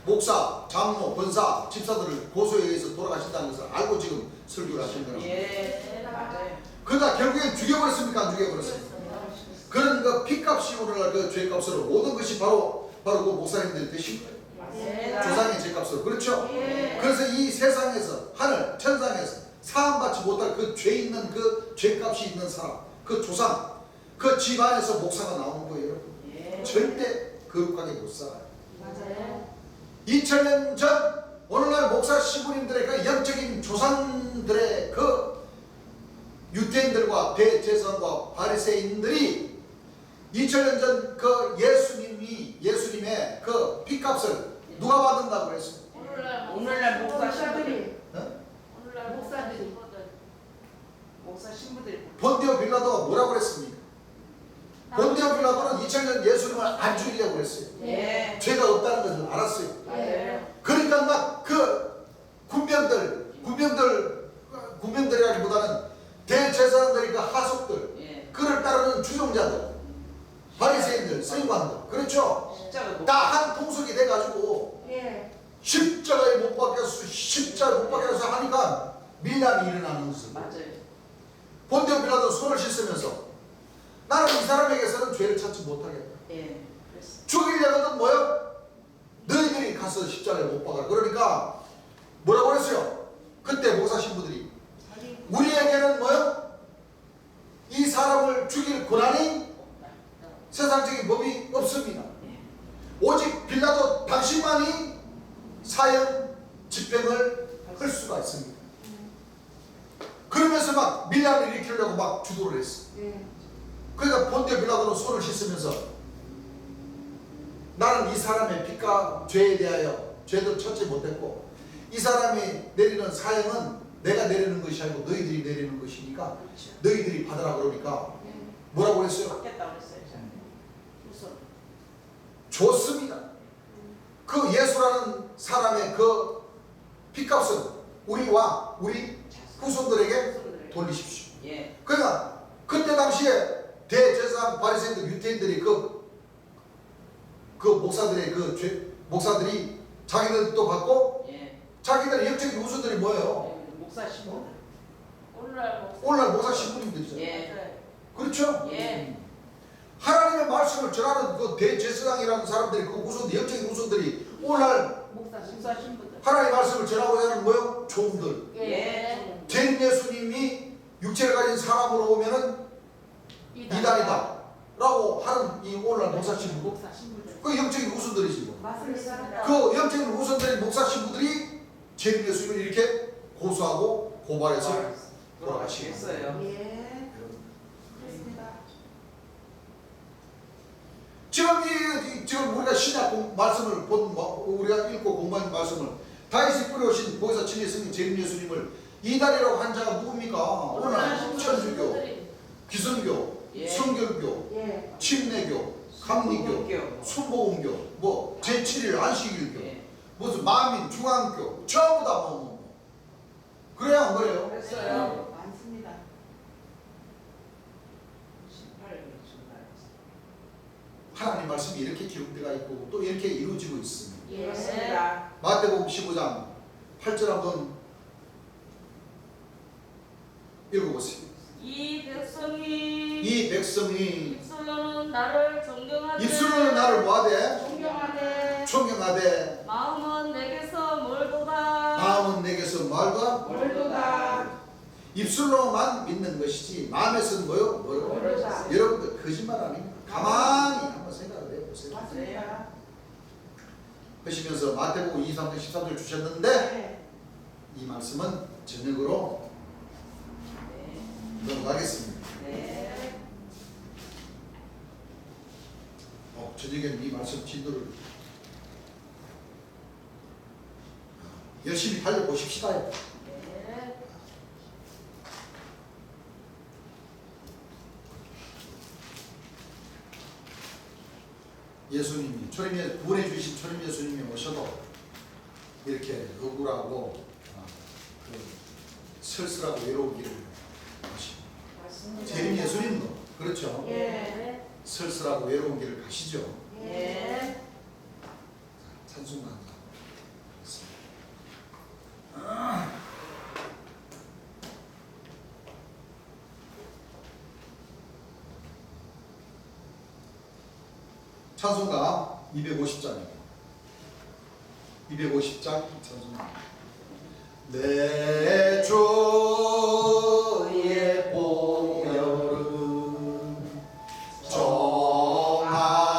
목사, 장로, 권사, 집사들을 고소에 의해서 돌아가신다는 것을 알고 지금 설교를 하신 거예요. 예. 맞아요. 그러다 결국엔 죽여버렸습니까? 안 죽여버렸습니까? 그런 그 피값이 오늘날 그 죄값으로 모든 것이 바로 그 목사님들이 되신 거예요. 조상의 죄값으로. 그렇죠? 그래서 이 세상에서 하늘 천상에서 사함받지 못할 그 죄 있는 그 죄값이 있는 사람, 그 조상, 그 집안에서 목사가 나오는 거예요, 여러분. 절대 거룩하게 못 살아요. 맞아요. 2000년 전 오늘날 목사 시부님들의 그 영적인 조상들의 그 유대인들과 대제사장과 바리새인들이 2000년 전 그 예수님의 그 피값을 누가 받는다고 그랬어요? 오늘날 목사들이 목사 신부들이 본디오 빌라도가 뭐라고 그랬습니까? 본디오 빌라도는 2000년 예수님을 안 죽이려고 그랬어요. 예. 죄가 없다는 것을 알았어요. 맞아요. 그러니까 막 그 군병들이라기보다는 대제사장들이 그 하속들, 예. 그를 따르는 주종자들, 바리새인들, 서기관들, 그렇죠? 십자가 다 한 통속이 돼가지고 십자가에 못 박혀서 하니까 밀란이 일어나는 것을. 맞아요. 본디오 빌라도 손을 씻으면서 나는 이 사람에게서는 죄를 찾지 못하겠다. 예. 그랬어. 죽이려거든 뭐요? 너희들이 가서 십자가에 못 박아. 그러니까 뭐라고 그랬어요? 그때 목사 신부들이 우리에게는 뭐요? 이 사람을 죽일 권한이 세상적인 법이 없습니다. 오직 빌라도 당신만이 사형 집행을 할 수가 있습니다. 그러면서 막 밀란을 일으키려고 막 주도를 했어. 그러니까 본디오 빌라도는 손을 씻으면서 나는 이 사람의 빚과 죄에 대하여 죄도 찾지 못했고 이 사람이 내리는 사형은 내가 내리는 것이 아니고 너희들이 내리는 것이니까 너희들이 받으라. 그러니까 뭐라고 그랬어요? 받겠다고 그랬어요. 우선 좋습니다. 그 예수라는 사람의 그 빚값은 우리와 우리 후손들에게 돌리십시오. 예. 그러니까 그때 당시에 대제사장 바리새인들 유대인들이 그 목사들의 목사들이 자기들도 받고 예. 자기들의 영적인 후손들이 뭐예요? 목사 신부들. 오늘날 목사 신부님들이죠. 예. 그렇죠? 예. 하나님의 말씀을 전하는 그 대제사장이라는 사람들이 그 우선 영적인 우선들이 오늘날 목사 신부들. 하나님의 말씀을 전하고자 하는 뭐요? 종들. 예. 재림 예수님이 육체를 가진 사람으로 오면은 이단이다 라고 하는 이 오늘날 목사 신부. 목사 신부들. 그 영적인 우선들이지 뭐. 맞습니다. 그 영적인 우선들인 목사 신부들이 재림 예수님을 이렇게 고소하고 고발해서 돌아가시겠어요. 예. 그렇습니다. 지금 우리가 신약 말씀을 우리가 읽고 공부한 말씀을 다윗이 뿌려오신 보혜사 진리 성령 재림 예수님을 이단이라고 한 자가 누굽니까? 오늘날 천주교, 기성교, 예. 성결교, 예. 침례교, 감리교, 순복음교, 뭐 제7일 안식일교, 예. 무슨 만민 중앙교 전부 다 뭐. 그래야 안 그래요? 그랬어요. 많습니다. 18일 주말. 하나님 말씀이 이렇게 기록되어 있고 또 이렇게 이루어지고 있습니다. 예. 그렇습니다. 마태복음 15장 8절 한번 읽어보세요. 이 백성이 이 백성이 입술로는 나를 존경하되 입술로는 나를 뭐하되 존경하되 존경하되 마음은 내게서 멀도다. 마음은 내게서 말과 멀도다. 입술로만 믿는 것이지 마음에서는 뭐요? 멀도다. 여러분들 거짓말 아닙니다. 가만히 한번 생각을 해보세요. 맞습니다. 하시면서 마태복음 23장 13절 주셨는데 네. 이 말씀은 저녁으로 넘어가겠습니다. 네. 저녁에는 이 말씀 진도를 열심히 달려보십시다. 네. 예수님이 구원해 주신 초림 예수님이 오셔도 이렇게 억울하고 그 쓸쓸하고 외로운 길을 가시고 맞습니다. 재림 예수님도 그렇죠. 예. 쓸쓸하고 외로운 길을 가시죠. 예. 찬송가 찬송가 250장입니다. 250장 찬송가. 내 주의 보혈은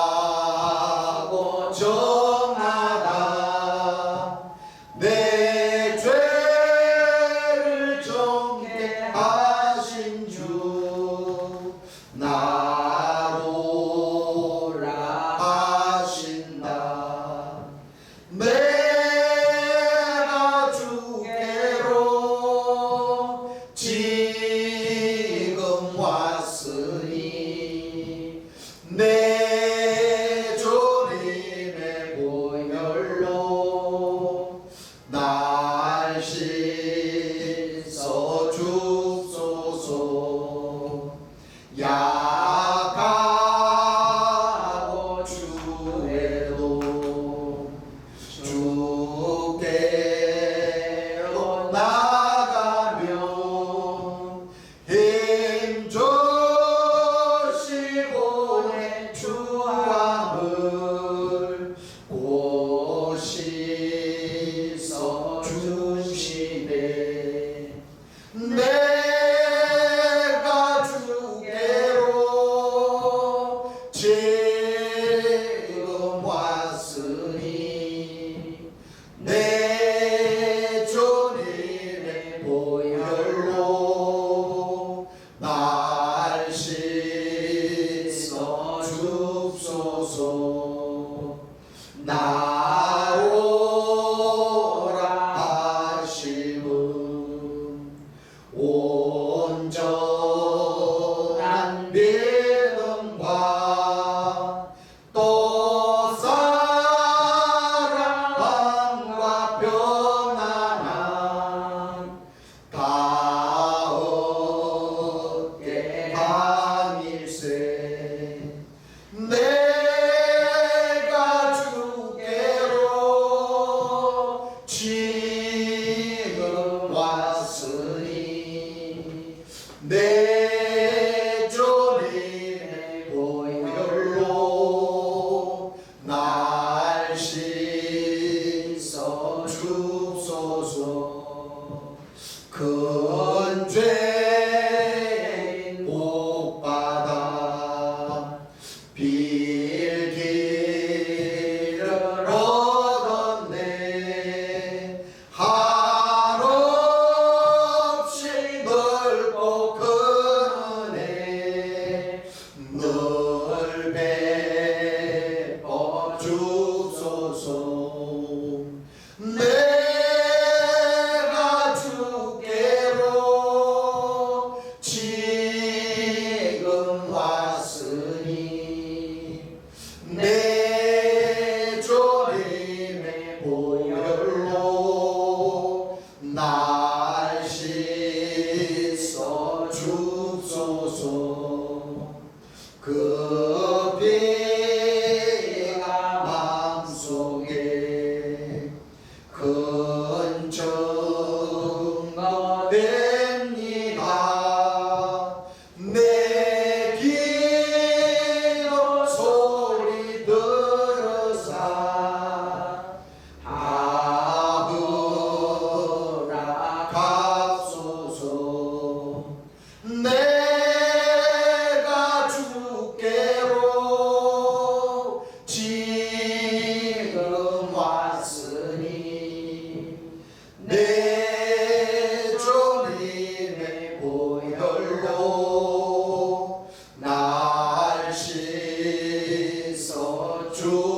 정하고 정하다 내 죄를 정케 하신 주 나로라 하신다 내가 주께로 지금 왔으니 내 주님의 보혈로 날 씻어 주소서 약하고 주에도 주께로 나가면 힘 주시고 내 주함을 고시서 주시네 내가 주께로 지금 왔으니 내 주님의 보혈로 날 씻어 주소서 나오라 하심은 온전한 믿음과 또 사랑과 평안함 다 얻게 함일세 내가 주께로 지금 왔으니 주옵소서. 큰 죄인 복받아 빌기를 얻었네. 한없이 넓고 큰 은혜 늘 베풀어 주옵소서. 내가 주께로 지금 왔으니 내 조림의 보혈로 날 씻어 주옵소서. 그 피가 마음속에 큰 증거 됩니다. 내 기도 소리 들으사 다 허락하소서. 내가 주께로 지금 왔으니 내 주님의 보혈로 날 씻어 주